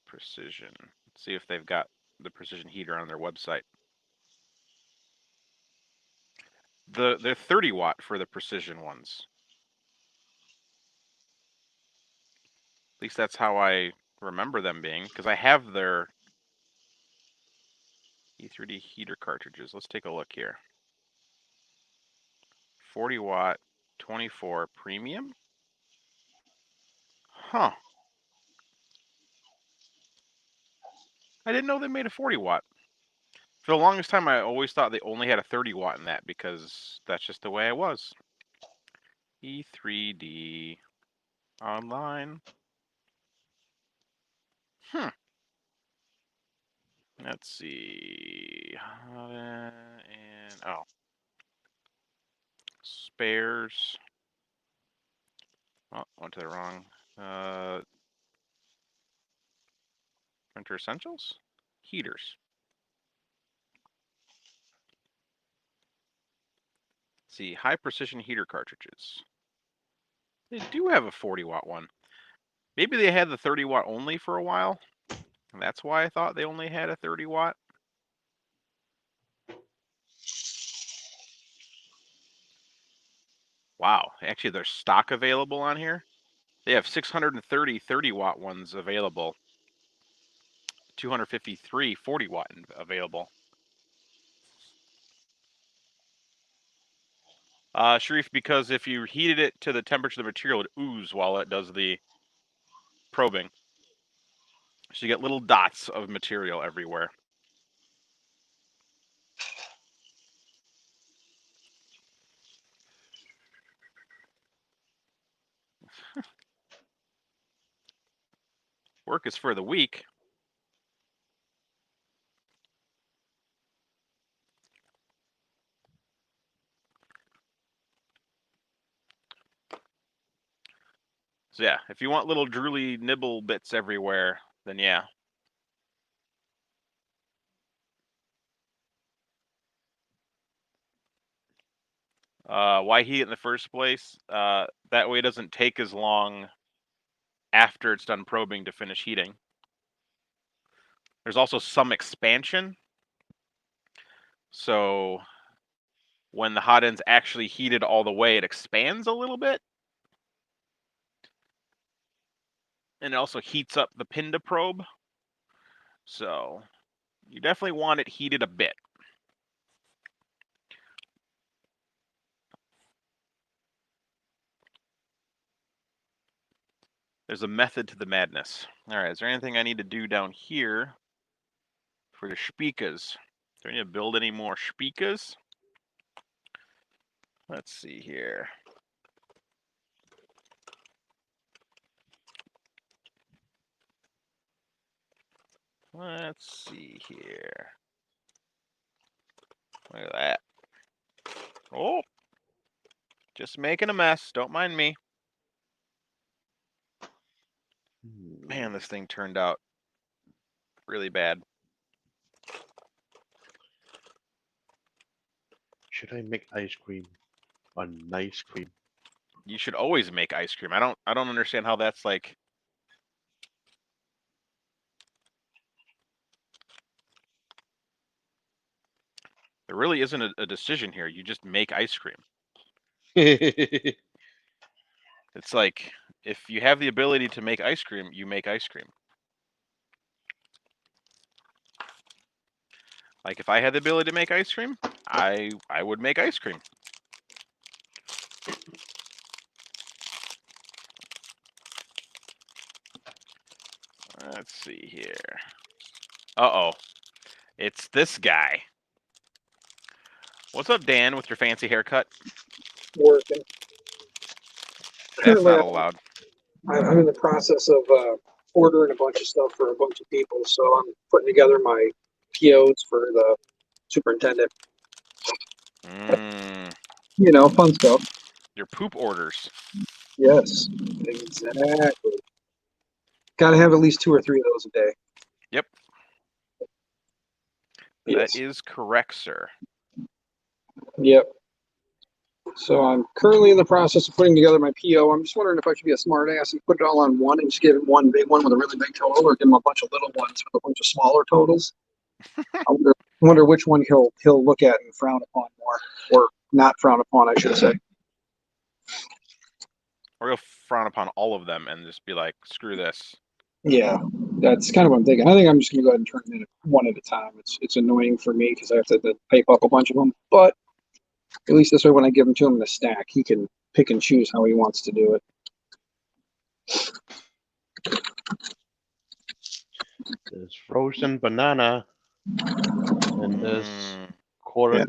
Precision. Let's see if they've got the precision heater on their website. They're 30-watt for the precision ones. At least that's how I remember them being, because I have their E3D heater cartridges. Let's take a look here. 40-watt, 24 premium? Huh. I didn't know they made a 40-watt. For the longest time, I always thought they only had a 30-watt in that, because that's just the way I was. E3D online. Let's see. And oh, spares. Oh, went to the wrong. Printer essentials? Heaters. Let's see, high precision heater cartridges. They do have a 40-watt one. Maybe they had the 30-watt only for a while. And that's why I thought they only had a 30-watt. Wow, actually there's stock available on here. They have 630 30-watt ones available. 253 40-watt available. Sharif, because if you heated it to the temperature of the material, it ooze while it does the probing. So you get little dots of material everywhere. Work is for the weak. So yeah, if you want little drooly nibble bits everywhere, then yeah. Why heat it in the first place? That way it doesn't take as long after it's done probing to finish heating. There's also some expansion. So when the hot end's actually heated all the way, it expands a little bit. And it also heats up the pin to probe. So you definitely want it heated a bit. There's a method to the madness. All right, is there anything I need to do down here for the spikas? Do I need to build any more spikas? Let's see here. Let's see here. Look at that. Oh, just making a mess. Don't mind me. Man, this thing turned out really bad. Should I make ice cream on nice cream? You should always make ice cream. I don't understand how that's like. There really isn't a decision here. You just make ice cream. It's like if you have the ability to make ice cream, you make ice cream. Like if I had the ability to make ice cream, I would make ice cream. Let's see here. Uh-oh. It's this guy. What's up, Dan, with your fancy haircut? Working. That's not allowed. I'm in the process of ordering a bunch of stuff for a bunch of people, so I'm putting together my POs for the superintendent. You know, fun stuff. Your poop orders. Yes, exactly. Got to have at least 2 or 3 of those a day. Yep. Yes. That is correct, sir. Yep. So I'm currently in the process of putting together my PO. I'm just wondering if I should be a smart ass and put it all on one and just give him one big one with a really big total, or give him a bunch of little ones with a bunch of smaller totals. I wonder which one he'll look at and frown upon more, or not frown upon, I should say. Or you'll frown upon all of them and just be like, screw this. Yeah, that's kind of what I'm thinking. I think I'm just gonna go ahead and turn it in one at a time. It's annoying for me because I have to type up a bunch of them, but at least this way, when I give them to him in a stack, he can pick and choose how he wants to do it. There's frozen banana, and there's quarter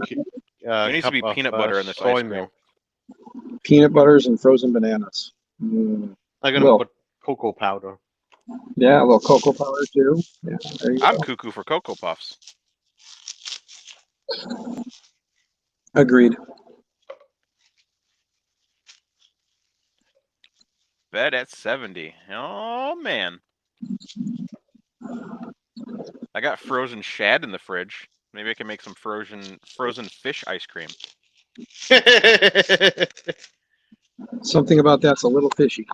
there needs to be cup peanut of, butter in this soy ice cream. milk. Peanut butters and frozen bananas. I'm gonna put cocoa powder. Yeah, a little cocoa powder too. Yeah, there you I'm go. cuckoo for Cocoa Puffs. Agreed. Bet at 70. Oh man. I got frozen shad in the fridge. Maybe I can make some frozen fish ice cream. Something about that's a little fishy.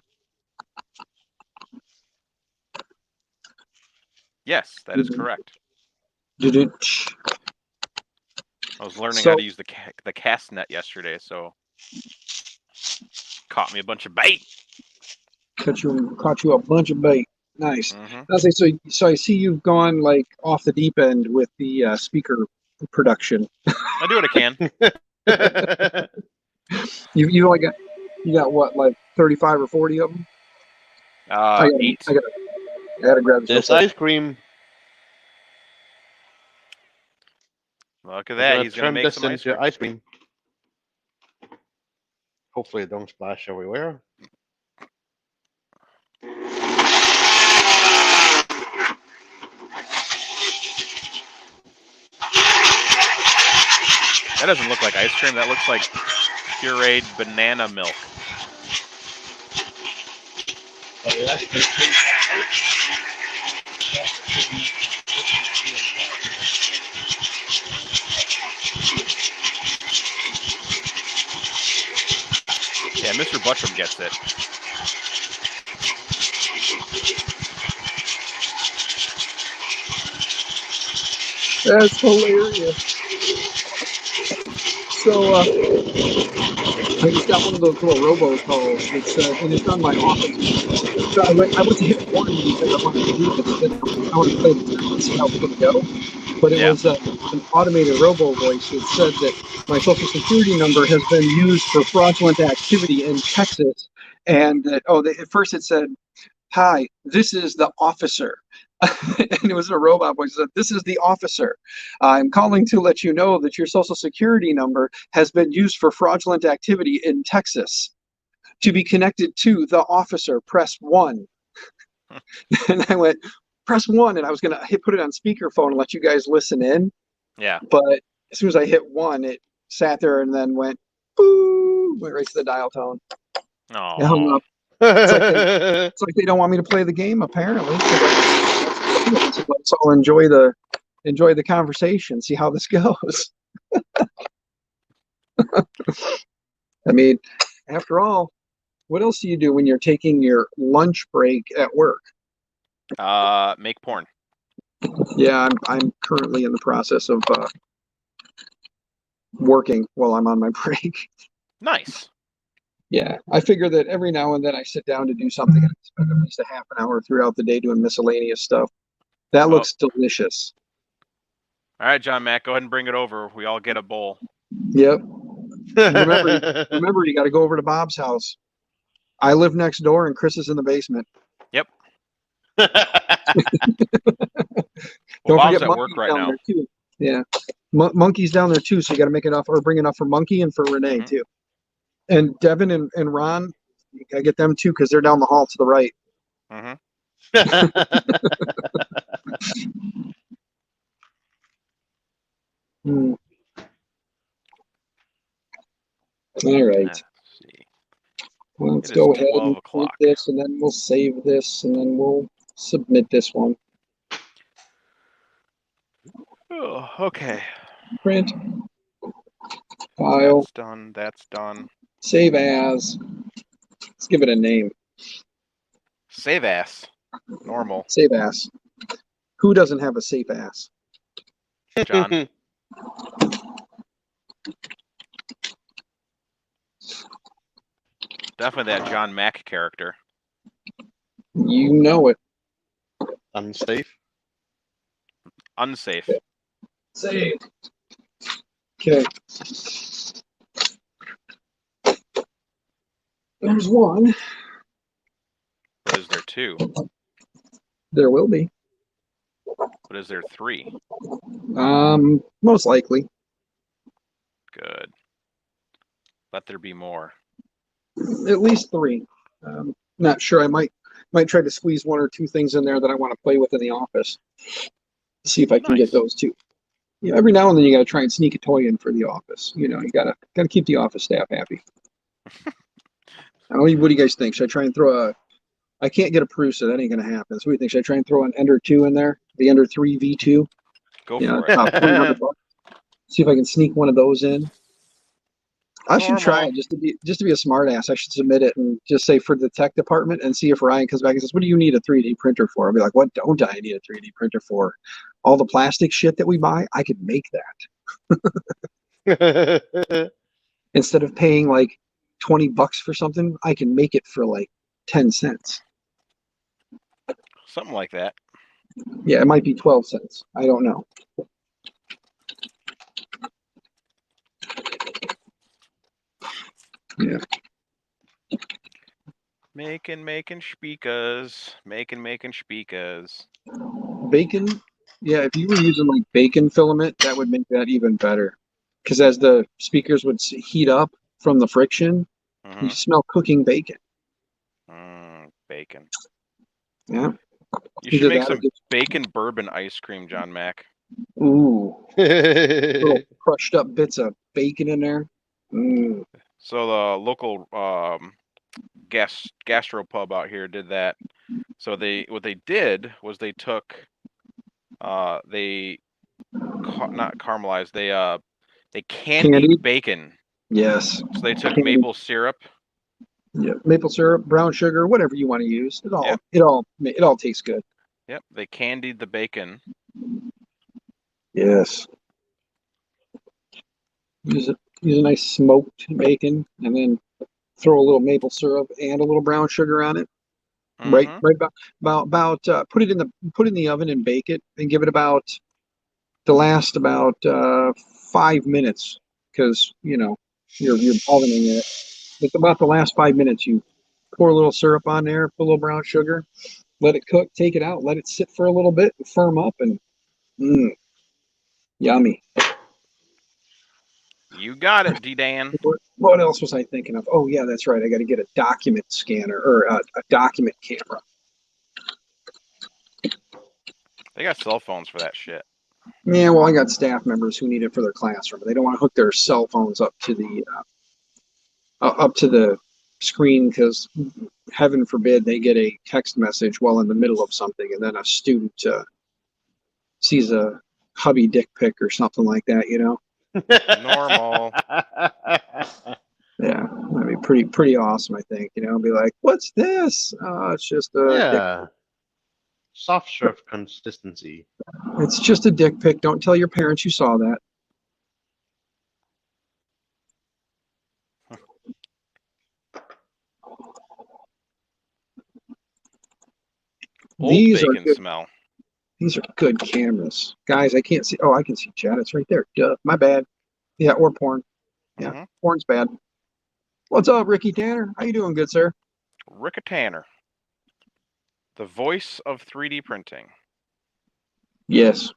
Yes, that is correct. I was learning how to use the cast net yesterday, so caught me a bunch of bait. Caught you a bunch of bait. Nice. So I see you've gone like off the deep end with the speaker production. I do what I can. you only got what, like 35 or 40 of them? 8. I gotta grab this ice cream. Look at that. He's gonna make some ice cream. Hopefully it don't splash everywhere. That doesn't look like ice cream. That looks like pureed banana milk. Yeah, Mr. Butchum gets it. That's hilarious. So I just got one of those little robocalls that said, and it's on my office. So I went to hit one because I wanted to do this. I want to play this out and see how it's going to go. But it was an automated robo voice that said that my social security number has been used for fraudulent activity in Texas, and that at first it said, "Hi, this is the officer." And it was a robot voice that said, "This is the officer. I'm calling to let you know that your social security number has been used for fraudulent activity in Texas. To be connected to the officer, press 1." And I went, "Press 1." And I was going to put it on speakerphone and let you guys listen in. Yeah. But as soon as I hit 1, it sat there and then went, boo, went right to the dial tone. Oh. It hung up. It's like they don't want me to play the game, apparently. So I'll enjoy the conversation, see how this goes. I mean, after all, what else do you do when you're taking your lunch break at work? Make porn. Yeah, I'm currently in the process of working while I'm on my break. Nice. Yeah, I figure that every now and then I sit down to do something and I spend at least a half an hour throughout the day doing miscellaneous stuff. That looks delicious. All right, John Mack, go ahead and bring it over. We all get a bowl. Yep. Remember, you got to go over to Bob's house. I live next door, and Chris is in the basement. Yep. Don't Bob's forget at work Monkey's right down now. there too. Yeah, Monkey's down there too. So you got to make enough, or bring enough for Monkey and for Renee too. And Devin and Ron, you got to get them too because they're down the hall to the right. All right. Let's go ahead and print this, and then we'll save this, and then we'll submit this one. Oh, okay. Print. File. That's done. That's done. Save as. Let's give it a name. Save ass. Normal. Save ass. Who doesn't have a safe ass? John. Definitely that John Mack character. You know it. Unsafe. Unsafe. Save. Okay. There's one. But is there two? There will be. But is there three? Most likely. Good. Let there be more. At least three. Not sure. I might try to squeeze one or two things in there that I want to play with in the office. See if I can get those too. Yeah, every now and then you got to try and sneak a toy in for the office. You know, you gotta keep the office staff happy. What do you guys think? Should I try and throw I can't get a Prusa. That ain't gonna happen. So what do you think? Should I try and throw an Ender 2 in there? The Ender 3 V2? Go for it. About $200. See if I can sneak one of those in. I should try it just to be a smart ass. I should submit it and just say for the tech department and see if Ryan comes back and says, "What do you need a 3D printer for?" I'll be like, "What don't I need a 3D printer for? All the plastic shit that we buy, I could make that." Instead of paying like $20 for something, I can make it for like 10 cents. Something like that. Yeah, it might be 12 cents. I don't know. Yeah. Making speakers. Making speakers. Bacon. Yeah, if you were using like bacon filament, that would make that even better. Because as the speakers would heat up from the friction, you smell cooking bacon. Bacon. Yeah. You should make some bacon bourbon ice cream, John Mack. Ooh. Little crushed up bits of bacon in there. So the local gastropub out here did that. So what they did was they took not caramelized, they candied bacon. Yes. So they took Candied. maple syrup. Yeah, maple syrup, brown sugar, whatever you want to use. It all tastes good. Yep, they candied the bacon. Yes. Use a nice smoked bacon, and then throw a little maple syrup and a little brown sugar on it. Right about put it in the oven and bake it, and give it about 5 minutes, because you're ovening it. It's about the last 5 minutes. You pour a little syrup on there, put a little brown sugar, let it cook, take it out, let it sit for a little bit, and firm up, and yummy. You got it, D-Dan. What else was I thinking of? Oh yeah, that's right. I got to get a document scanner, or a document camera. They got cell phones for that shit. Yeah, well, I got staff members who need it for their classroom. They don't want to hook their cell phones up to the screen, because heaven forbid they get a text message while in the middle of something, and then a student sees a hubby dick pic or something like that. Normal. Yeah, that'd be pretty awesome. I think be like, what's this? It's just a dick. Soft serve consistency. It's just a dick pic. Don't tell your parents you saw that. These bacon smell. These are good cameras, guys. I can't see. Oh, I can see chat. It's right there. Duh, my bad. Yeah, or porn. Yeah, porn's bad. What's up, Ricky Tanner? How you doing, good sir? Ricky Tanner, the voice of 3D printing. Yes.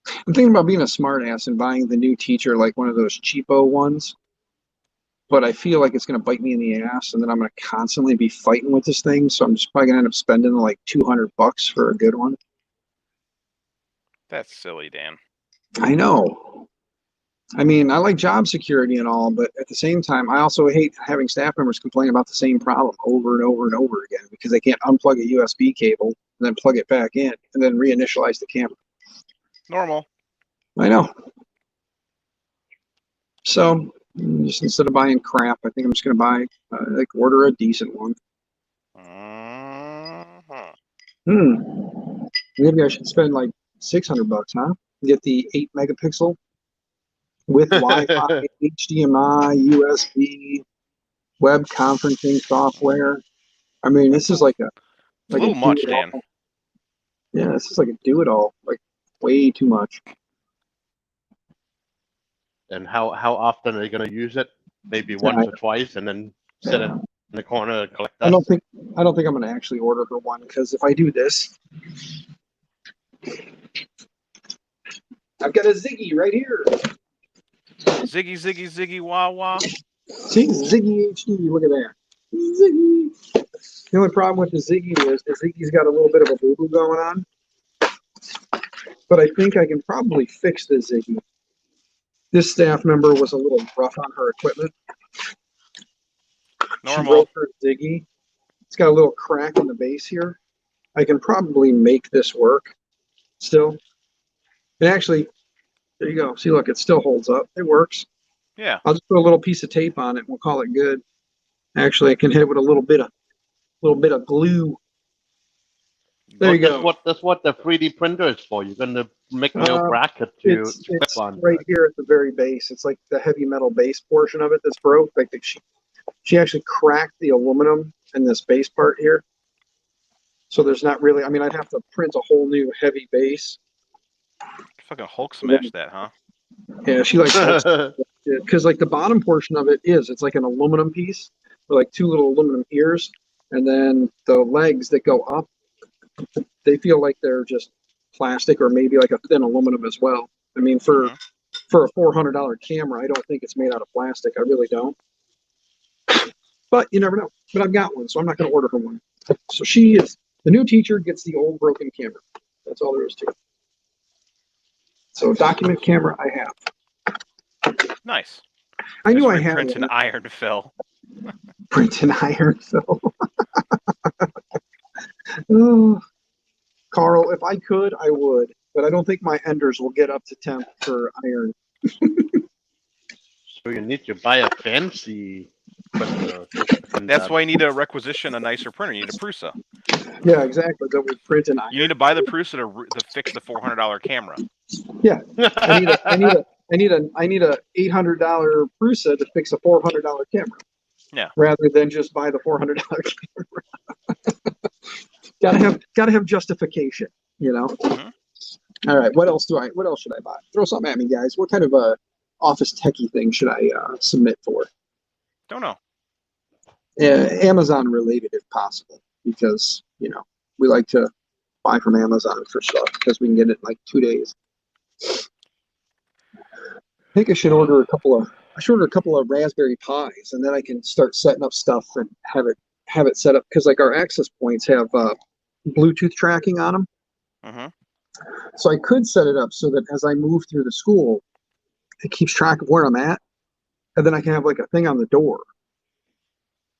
I'm thinking about being a smartass and buying the new teacher, like one of those cheapo ones. But I feel like it's going to bite me in the ass, and then I'm going to constantly be fighting with this thing. So I'm just probably going to end up spending like $200 for a good one. That's silly, Dan. I know. I mean, I like job security and all, but at the same time, I also hate having staff members complain about the same problem over and over and over again, because they can't unplug a USB cable and then plug it back in and then reinitialize the camera. Normal. I know. So just instead of buying crap, I think I'm just going to buy, order a decent one. Maybe I should spend like $600, huh? Get the 8 megapixel with Wi-Fi, HDMI, USB, web conferencing software. I mean, this is like a little much, Dan. Yeah, this is like a do-it-all, like way too much. And how often are you going to use it? Maybe once or twice, and then sit it in the corner and collect dust? I don't think I'm going to actually order her one, because if I do this, I've got a Ziggy right here. Ziggy, ziggy, ziggy, wah, wah. See, Ziggy HD, look at that. Ziggy. The only problem with the Ziggy is the Ziggy's got a little bit of a boo-boo going on. But I think I can probably fix the Ziggy. This staff member was a little rough on her equipment. Normal. She broke her Ziggy. It's got a little crack in the base here. I can probably make this work still. And actually, there you go. See, look, it still holds up. It works. Yeah. I'll just put a little piece of tape on it and we'll call it good. Actually, I can hit it with a little bit of glue. There you go. That's what the 3D printer is for. You're going to make a little bracket to clip on. Right here at the very base. It's like the heavy metal base portion of it that's broke. Like she actually cracked the aluminum in this base part here. So there's not really. I mean, I'd have to print a whole new heavy base. Fucking Hulk smashed that, huh? Yeah, she like because like the bottom portion of it's like an aluminum piece with like 2 little aluminum ears, and then the legs that go up, they feel like they're just plastic or maybe like a thin aluminum as well. I mean, for a $400 camera, I don't think it's made out of plastic. I really don't. But you never know. But I've got one, so I'm not going to order her one. So the new teacher gets the old broken camera. That's all there is to it. So document camera I have. Nice. I knew Just I had reprint an one. iron fill. Print an iron fill. Oh, Carl, if I could, I would, but I don't think my enders will get up to temp for iron. So you need to buy a fancy printer. That's why you need to requisition a nicer printer. You need a Prusa. Yeah, exactly. That would print an You need iron. to buy the Prusa to fix the $400 camera. Yeah, I need a $800 Prusa to fix a $400 camera. Yeah. Rather than just buy the $400 camera. gotta have justification, you know. Mm-hmm. All right, what else should I buy? Throw something at me, guys. What kind of a office techie thing should I submit for? Don't know. Amazon related if possible, because we like to buy from Amazon for stuff because we can get it in like 2 days. I think I should order a couple of Raspberry Pis, and then I can start setting up stuff and have it set up, because like our access points have Bluetooth tracking on them. Mm-hmm. So I could set it up so that as I move through the school, it keeps track of where I'm at, and then I can have like a thing on the door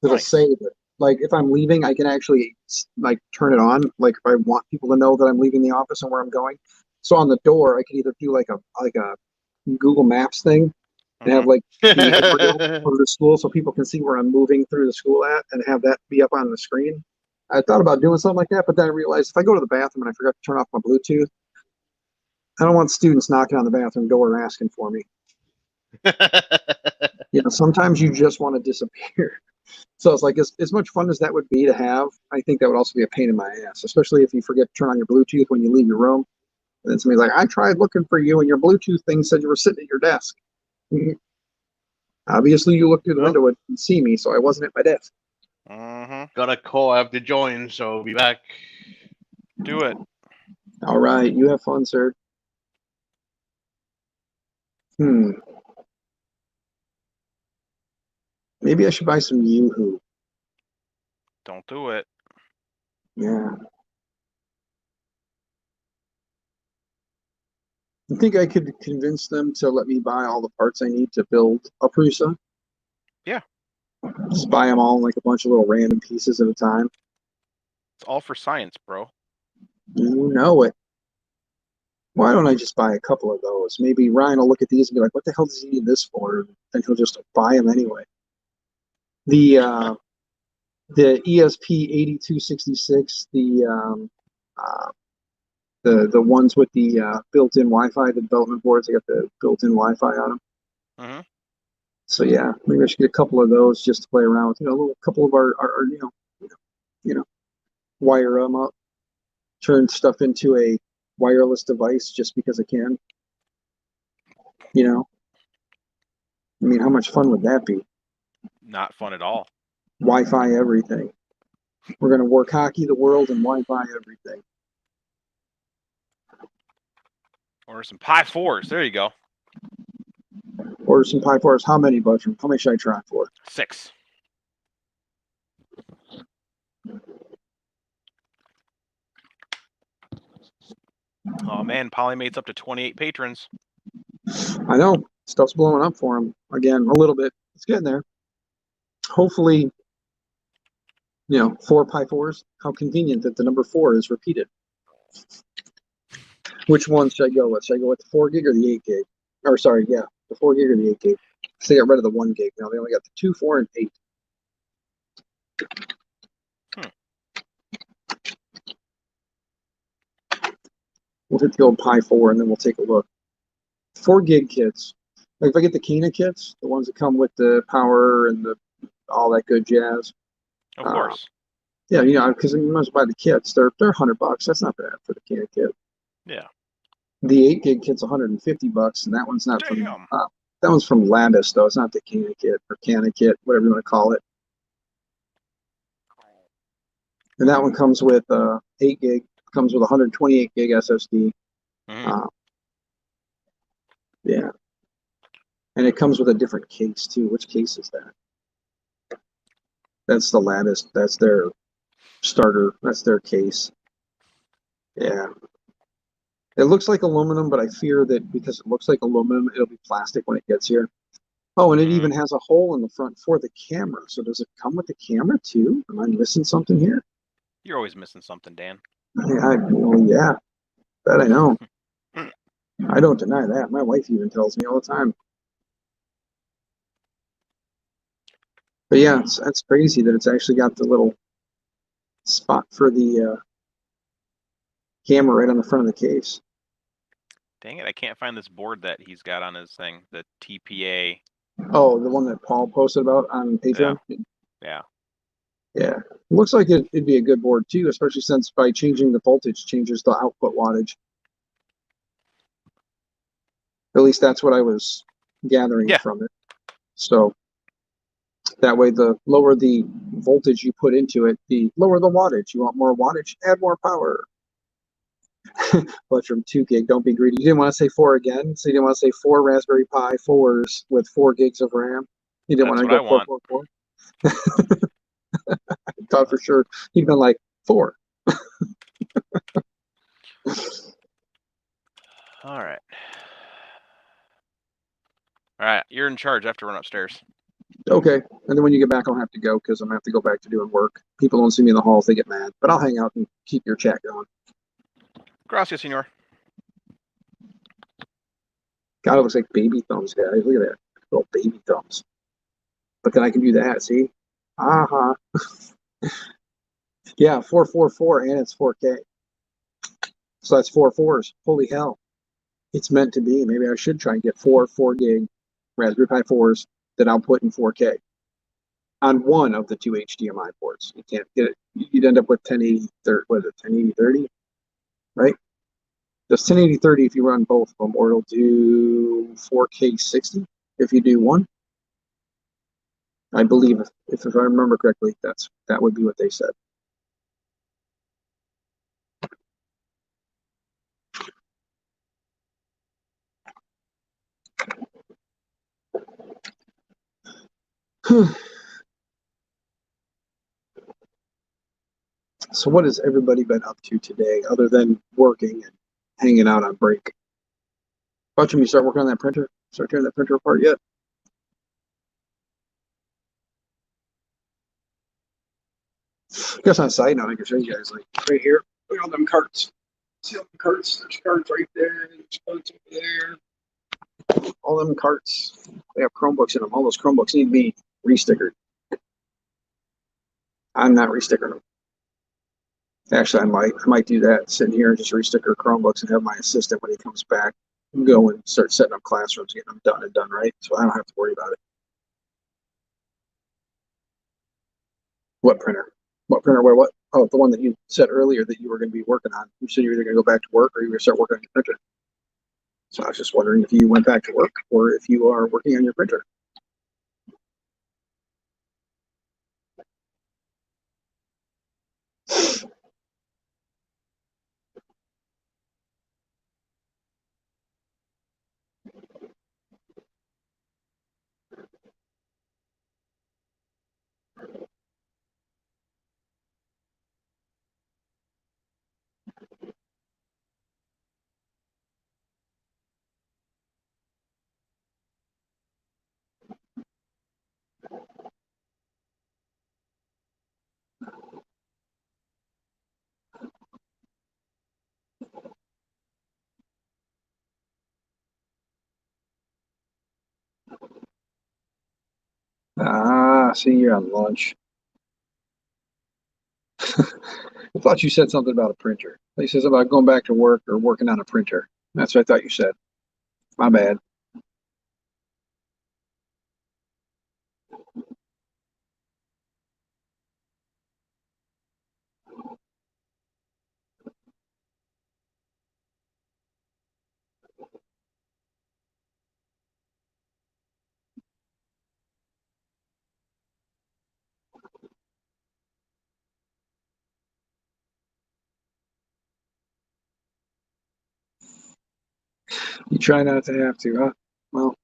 that'll Nice. say that, like, if I'm leaving, I can actually like turn it on, like if I want people to know that I'm leaving the office and where I'm going. So on the door, I can either do like a Google Maps thing and have like the aerial of the school so people can see where I'm moving through the school at, and have that be up on the screen. I thought about doing something like that, but then I realized if I go to the bathroom and I forgot to turn off my Bluetooth, I don't want students knocking on the bathroom door and asking for me. Sometimes you just want to disappear. So it's like, as much fun as that would be to have, I think that would also be a pain in my ass, especially if you forget to turn on your Bluetooth when you leave your room. And then somebody's like, I tried looking for you and your Bluetooth thing said you were sitting at your desk. Obviously, you looked through the window and didn't see me, so I wasn't at my desk. Mm-hmm. Got a call. I have to join, so be back. Do it. All right, you have fun, sir. Maybe I should buy some Yoo-Hoo. Don't do it. Yeah. You think I could convince them to let me buy all the parts I need to build a Prusa? Yeah. Just buy them all in like a bunch of little random pieces at a time. It's all for science, bro. You know it. Why don't I just buy a couple of those? Maybe Ryan will look at these and be like, what the hell does he need this for? And he'll just buy them anyway. The ESP 8266, the ones with the built-in Wi-Fi, the development boards, they got the built-in Wi-Fi on them. Mm-hmm. So yeah, maybe I should get a couple of those just to play around with. A couple of our wire them up, turn stuff into a wireless device just because I can. I mean, how much fun would that be? Not fun at all. Wi-Fi everything. We're gonna work hockey the world and Wi-Fi everything. Order some Pi 4s. There you go. Order some Pi 4s. How many, Butcher? How many should I try for? 6. Oh man, Polymate's up to 28 patrons. I know. Stuff's blowing up for him again a little bit. It's getting there. Hopefully, 4 Pi 4s. How convenient that the number 4 is repeated. Which one should I go with? Should I go with the 4 gig or the 8 gig? Or sorry, yeah, the 4 gig or the 8 gig. So they got rid of the 1 gig now. They only got the 2, 4, and 8. We'll hit the old Pi 4 and then we'll take a look. 4 gig kits. Like if I get the Kina kits, the ones that come with the power and all that good jazz. Of course. Yeah, because you must buy the kits. They're $100. That's not bad for the Kina kit. Yeah. The 8 gig kit's $150, and that one's not Damn. from that one's from Labis though. It's not the Kina kit or Cana kit, whatever you want to call it. And that one comes with 8 gig. Comes with 128 gig SSD. Mm-hmm. Yeah. And it comes with a different case too. Which case is that? That's the Lattice. That's their starter. That's their case. Yeah. It looks like aluminum, but I fear that because it looks like aluminum, it'll be plastic when it gets here. Oh, and it even has a hole in the front for the camera. So does it come with the camera too? Am I missing something here? You're always missing something, Dan. Well, yeah, that I know. I don't deny that. My wife even tells me all the time. But yeah, that's crazy that it's actually got the little spot for the camera right on the front of the case. Dang it, I can't find this board that he's got on his thing. The TPA. Oh, the one that Paul posted about on Patreon? Yeah. Yeah. It looks like it'd be a good board too, especially since by changing the voltage changes the output wattage. At least that's what I was gathering from it. So that way, the lower the voltage you put into it, the lower the wattage. You want more wattage? Add more power. But from 2 gig, don't be greedy. You didn't want to say 4 again, so you didn't want to say 4 Raspberry Pi 4s with 4 gigs of RAM. You didn't want to go 444. I thought for sure he'd been like 4. All right. All right, you're in charge. I have to run upstairs. Okay, and then when you get back, I'll have to go because I'm gonna have to go back to doing work. People don't see me in the halls; they get mad. But I'll hang out and keep your chat going. Gracias, senor. God, it looks like baby thumbs, guys. Look at that, little baby thumbs. But then I can do that. See? Uh-huh. Yeah, 444, and it's 4K. So that's 4 4s. Holy hell! It's meant to be. Maybe I should try and get 4 gig Raspberry Pi 4s that output in 4K on one of the 2 HDMI ports. You can't get it. You'd end up with 1080 30. What is it? 1080 30, right? Does 1080 30 if you run both of them, or it'll do 4K 60 if you do one. I believe, if I remember correctly, that would be what they said. So what has everybody been up to today other than working and hanging out on break? Watching you start working on that printer? Start tearing that printer apart yet? I guess on a side note, I can show you guys, like, right here, look at all them carts. See all the carts? There's carts right there, there's carts over there. All them carts, they have Chromebooks in them. All those Chromebooks need to be restickered. I'm not resticking them. Actually, I might do that, sitting here and just resticker Chromebooks and have my assistant, when he comes back, go and start setting up classrooms, getting them done and done right, so I don't have to worry about it. What printer? What printer? Where? What? Oh, the one that you said earlier that you were going to be working on. You said you were either going to go back to work or you were going to start working on your printer. So I was just wondering if you went back to work or if you are working on your printer. Ah, see, you're on lunch. I thought you said something about a printer. He says about going back to work or working on a printer. That's what I thought you said. My bad. You try not to have to, huh? Well,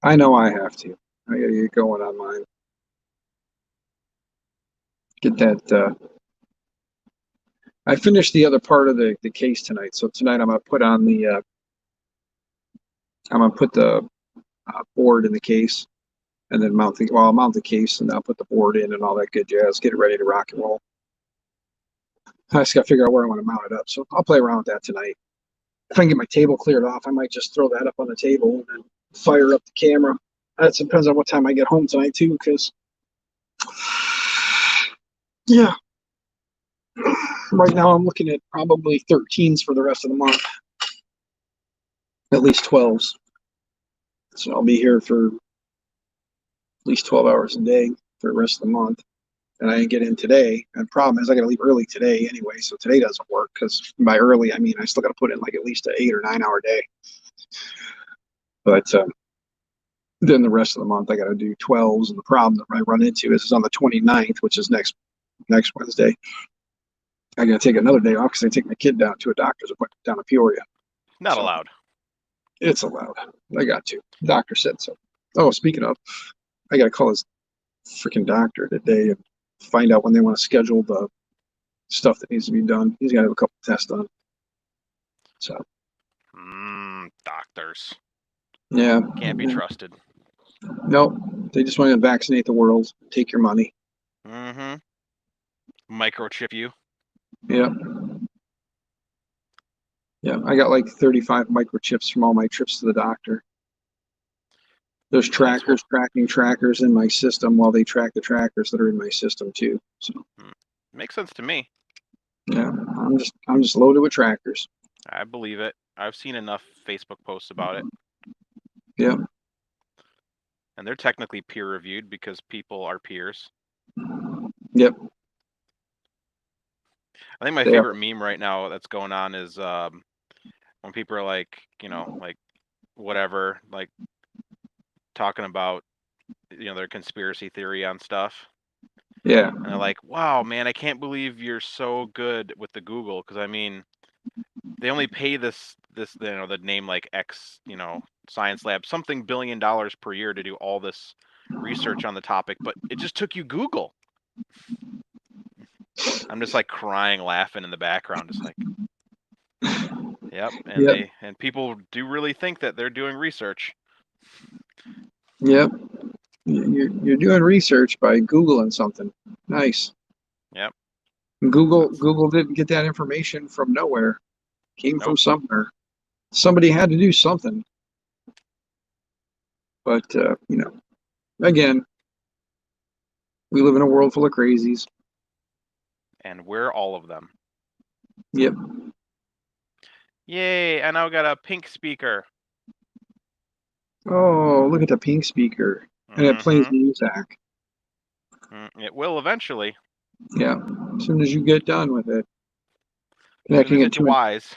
I know I have to. I gotta get going on mine. Get that. I finished the other part of the case tonight, so tonight I'm gonna put on the. I'm gonna put the board in the case, and then I'll mount the case and I'll put the board in and all that good jazz, get it ready to rock and roll. I just got to figure out where I want to mount it up, so I'll play around with that tonight. If I can get my table cleared off, I might just throw that up on the table and then fire up the camera. That depends on what time I get home tonight too, because yeah, right now I'm looking at probably 13s for the rest of the month, at least 12s. So I'll be here for at least 12 hours a day for the rest of the month. And I didn't get in today. And the problem is I got to leave early today anyway. So today doesn't work because by early, I mean, I still got to put in like at least an 8 or 9 hour day. But then the rest of the month, I got to do 12s. And the problem that I run into is on the 29th, which is next Wednesday. I got to take another day off because I take my kid down to a doctor's appointment down in Peoria. Not allowed. It's allowed. I got to. The doctor said so. Oh, speaking of, I got to call his freaking doctor today and find out when they want to schedule the stuff that needs to be done. He's got to have a couple tests done. So. Doctors. Yeah. Can't be trusted. Nope. They just want to vaccinate the world. Take your money. Mm-hmm. Microchip you. Yeah. Yeah. I got like 35 microchips from all my trips to the doctor. There's trackers tracking trackers in my system while they track the trackers that are in my system too. So makes sense to me. Yeah, I'm just loaded with trackers. I believe it. I've seen enough Facebook posts about it. Yeah. And they're technically peer reviewed because people are peers. Yep. I think my favorite meme right now that's going on is when people are like, like whatever, like talking about, their conspiracy theory on stuff. Yeah. And they're like, wow, man, I can't believe you're so good with the Google. Because, I mean, they only pay the name like X, Science Lab, something $1 billion per year to do all this research on the topic. But it just took you Google. I'm just like crying, laughing in the background. Just like, yep. And and people do really think that they're doing research. Yep. You're doing research by Googling something. Nice. Yep. Google didn't get that information from nowhere. Came from somewhere. Somebody had to do something. But again, we live in a world full of crazies. And we're all of them. Yep. Yay, I now got a pink speaker. Oh, look at the pink speaker. And it plays music. It will eventually. Yeah. As soon as you get done with it. Connecting it to Wise.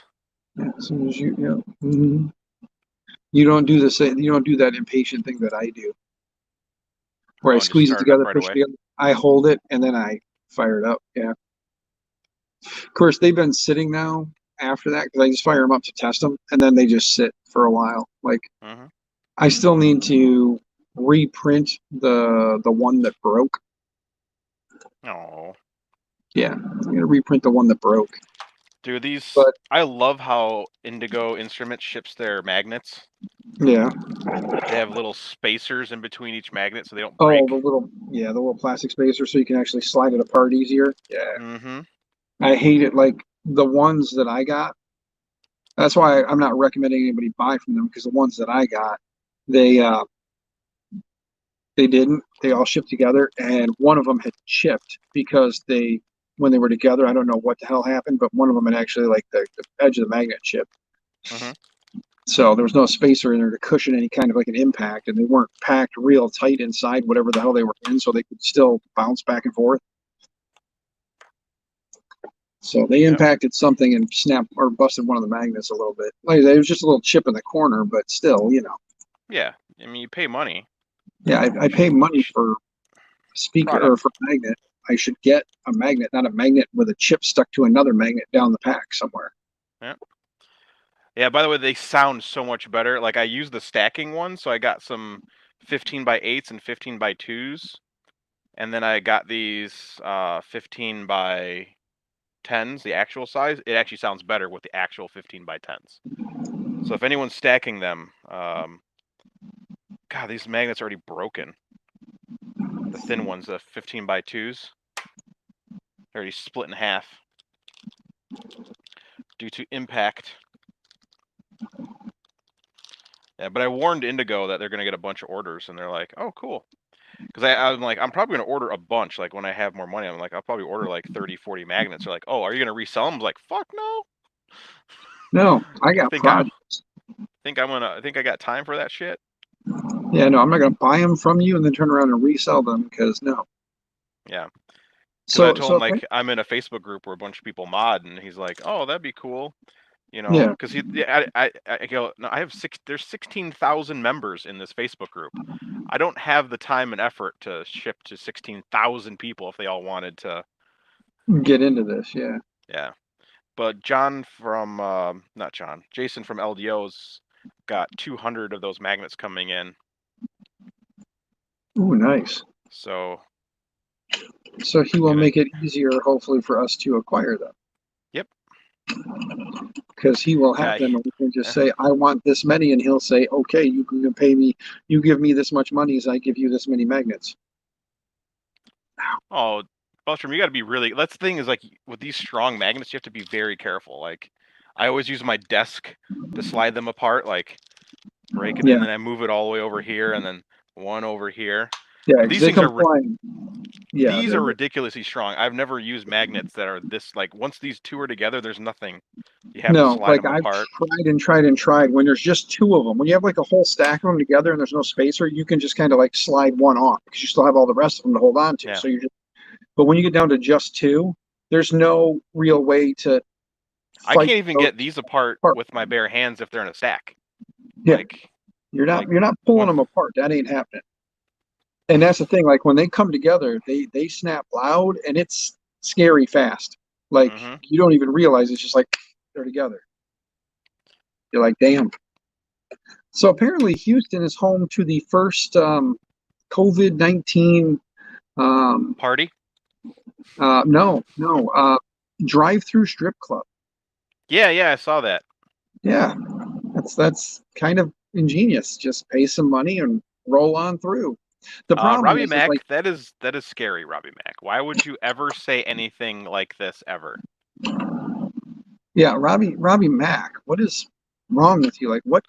Yeah, as soon as you you don't do the same, you don't do that impatient thing that I do. Where I squeeze it together, push it together. I hold it and then I fire it up. Yeah. Of course, they've been sitting now after that because I just fire them up to test them, and then they just sit for a while. Like, I still need to reprint the one that broke. Oh. Yeah, I'm gonna reprint the one that broke. Dude, I love how Indigo Instruments ships their magnets. Yeah. They have little spacers in between each magnet so they don't break. Oh, the little plastic spacer so you can actually slide it apart easier. Yeah. I hate it. Like the ones that I got. That's why I'm not recommending anybody buy from them because the ones that I got, they didn't. They all shipped together, and one of them had chipped because when they were together, I don't know what the hell happened, but one of them had actually like the edge of the magnet chipped. So there was no spacer in there to cushion any kind of like an impact, and they weren't packed real tight inside whatever the hell they were in, so they could still bounce back and forth. So they impacted something and snapped or busted one of the magnets a little bit. Like it was just a little chip in the corner, but still, Yeah, I mean, you pay money. Yeah, I pay money for a speaker or for a magnet. I should get a magnet, not a magnet with a chip stuck to another magnet down the pack somewhere. Yeah. Yeah, by the way, they sound so much better. Like I used the stacking one, so I got some 15x8s and 15x2s. And then I got these 15x10s, the actual size. It actually sounds better with the actual 15x10s. So if anyone's stacking them, God, these magnets are already broken. The thin ones, the 15 by 2s, they're already split in half due to impact. Yeah, but I warned Indigo that they're going to get a bunch of orders, and they're like, "Oh, cool." Because I'm like, I'm probably going to order a bunch. Like when I have more money, I'm like, I'll probably order like 30, 40 magnets. They're like, "Oh, are you going to resell them?" I was like, "Fuck no." No, I got projects. I think I got time for that shit. Yeah, no, I'm not gonna buy them from you and then turn around and resell them because no. Yeah. So I told him like I'm in a Facebook group where a bunch of people mod, and he's like, "Oh, that'd be cool." You know, yeah, because I go, no, I have there's 16,000 members in this Facebook group. I don't have the time and effort to ship to 16,000 people if they all wanted to get into this. Yeah. Yeah. But John from not John, Jason from LDO's got 200 of those magnets coming in. Ooh, nice. So he will make it easier, hopefully, for us to acquire them. Yep. Because he will have them, and we can just say, "I want this many," and he'll say, "Okay, you can pay me. You give me this much money, as I give you this many magnets." Oh, Bustrom, you got to be really. That's the thing is like with these strong magnets, you have to be very careful. Like I always use my desk to slide them apart, like break it, and then I move it all the way over here, and then one over here. Yeah, these things are flying. Yeah, these are ridiculously strong. I've never used magnets that are this like. Once these two are together, there's nothing. You have to slide them apart. I've tried and tried. When there's just two of them, when you have like a whole stack of them together and there's no spacer, you can just kind of like slide one off because you still have all the rest of them to hold on to. Yeah. So but when you get down to just two, there's no real way to. I can't even get these apart with my bare hands if they're in a stack. Yeah. Like, you're not pulling them apart. That ain't happening. And that's the thing. Like when they come together, they snap loud and it's scary fast. Like you don't even realize it's just like they're together. You're like, damn. So apparently Houston is home to the first COVID-19 party. No, drive-through strip club. Yeah, I saw that. Yeah, that's kind of ingenious. Just pay some money and roll on through. The problem Robbie is, Mack, that is scary, Robbie Mack. Why would you ever say anything like this ever? Yeah, Robbie Mack, what is wrong with you? Like, what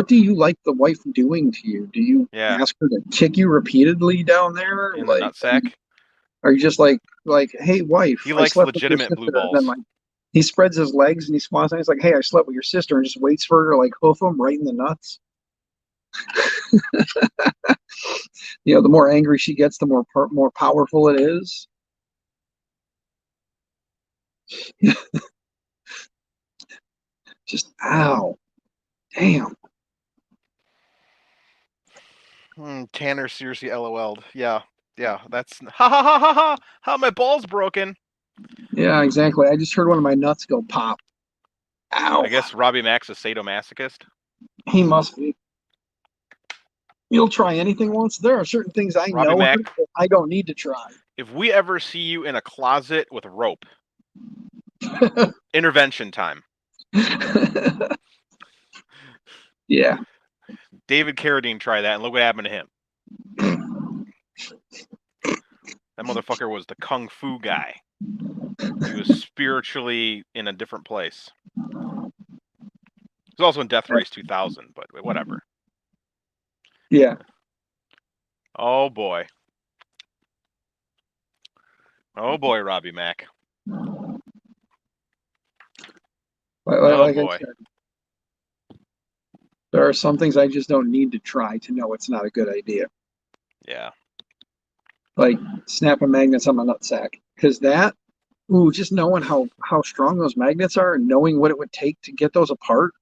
do you like the wife doing to you? Do you ask her to kick you repeatedly down there? In the nutsack? Are you just like, hey, wife? He likes legitimate blue balls. Then, like, he spreads his legs and he squats and he's like, hey, I slept with your sister, and just waits for her to like hoof him right in the nuts. You know, the more angry she gets, the more powerful it is. Just ow, damn. Tanner seriously LOL'd. Yeah, that's ha ha ha ha ha. How my balls broken? Yeah, exactly. I just heard one of my nuts go pop. Ow. I guess Robbie Mack's a sadomasochist. He must be. You'll try anything once. There are certain things Robbie Mack, that I don't need to try. If we ever see you in a closet with a rope, intervention time. Yeah. David Carradine tried that, and look what happened to him. That motherfucker was the kung fu guy. He was spiritually in a different place. He was also in Death Race 2000, but whatever. Yeah. Oh boy. Oh boy, Robbie Mack. Like I said, there are some things I just don't need to try to know it's not a good idea. Yeah. Like snapping magnets on my nutsack. Because just knowing how strong those magnets are and knowing what it would take to get those apart.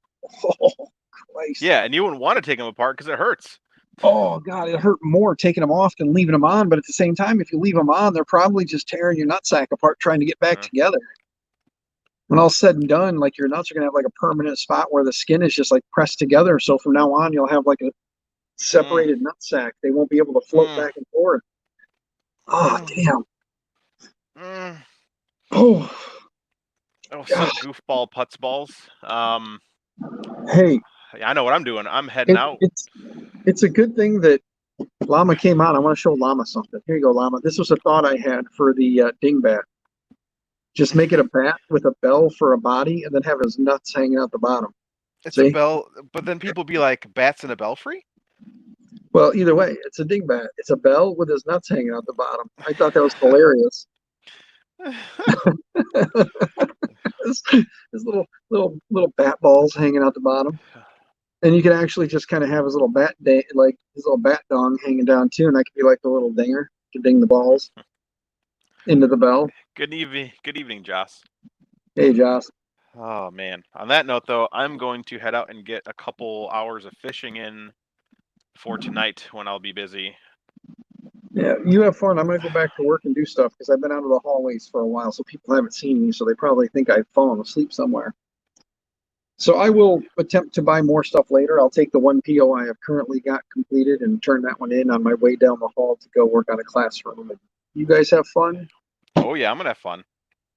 Oh, Christ. Yeah, and you wouldn't want to take them apart because it hurts. Oh, God, it hurt more taking them off than leaving them on. But at the same time, if you leave them on, they're probably just tearing your nutsack apart trying to get back together. When all's said and done, like your nuts are going to have like a permanent spot where the skin is just like pressed together. So from now on, you'll have like a separated nutsack. They won't be able to float back and forth. Oh, damn. Oh, some goofball putz balls. Hey, I know what I'm doing. I'm heading out. It's a good thing that Llama came out. I want to show Llama something. Here you go, Llama. This was a thought I had for the dingbat. Just make it a bat with a bell for a body, and then have his nuts hanging out the bottom. It's See? a bell, but then people be like, bats in a belfry? Well, either way, it's a dingbat. It's a bell with his nuts hanging out the bottom. I thought that was hilarious. his little bat balls hanging out the bottom, and you can actually just kind of have his little like his little bat dong hanging down too, and that could be like the little dinger to ding the balls into the bell. Good evening, Joss. Hey, Joss. Oh man. On that note, though, I'm going to head out and get a couple hours of fishing in for tonight when I'll be busy. Yeah, you have fun. I'm going to go back to work and do stuff because I've been out of the hallways for a while, so people haven't seen me, so they probably think I've fallen asleep somewhere. So I will attempt to buy more stuff later. I'll take the one PO I have currently got completed and turn that one in on my way down the hall to go work on a classroom. And you guys have fun? Oh yeah, I'm gonna have fun.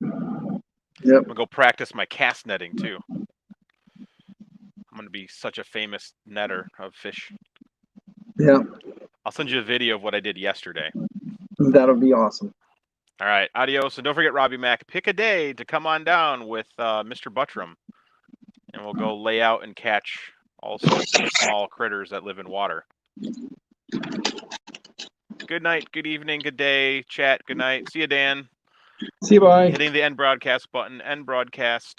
Yep. I'm gonna go practice my cast netting too. I'm gonna be such a famous netter of fish. Yeah. I'll send you a video of what I did yesterday. That'll be awesome. All right, adios. And don't forget, Robbie Mac, pick a day to come on down with Mr. Buttram. And we'll go lay out and catch all sorts of small critters that live in water. Good night, good evening, good day, chat, good night. See you, Dan. See you, bye. Hitting the end broadcast button, end broadcast.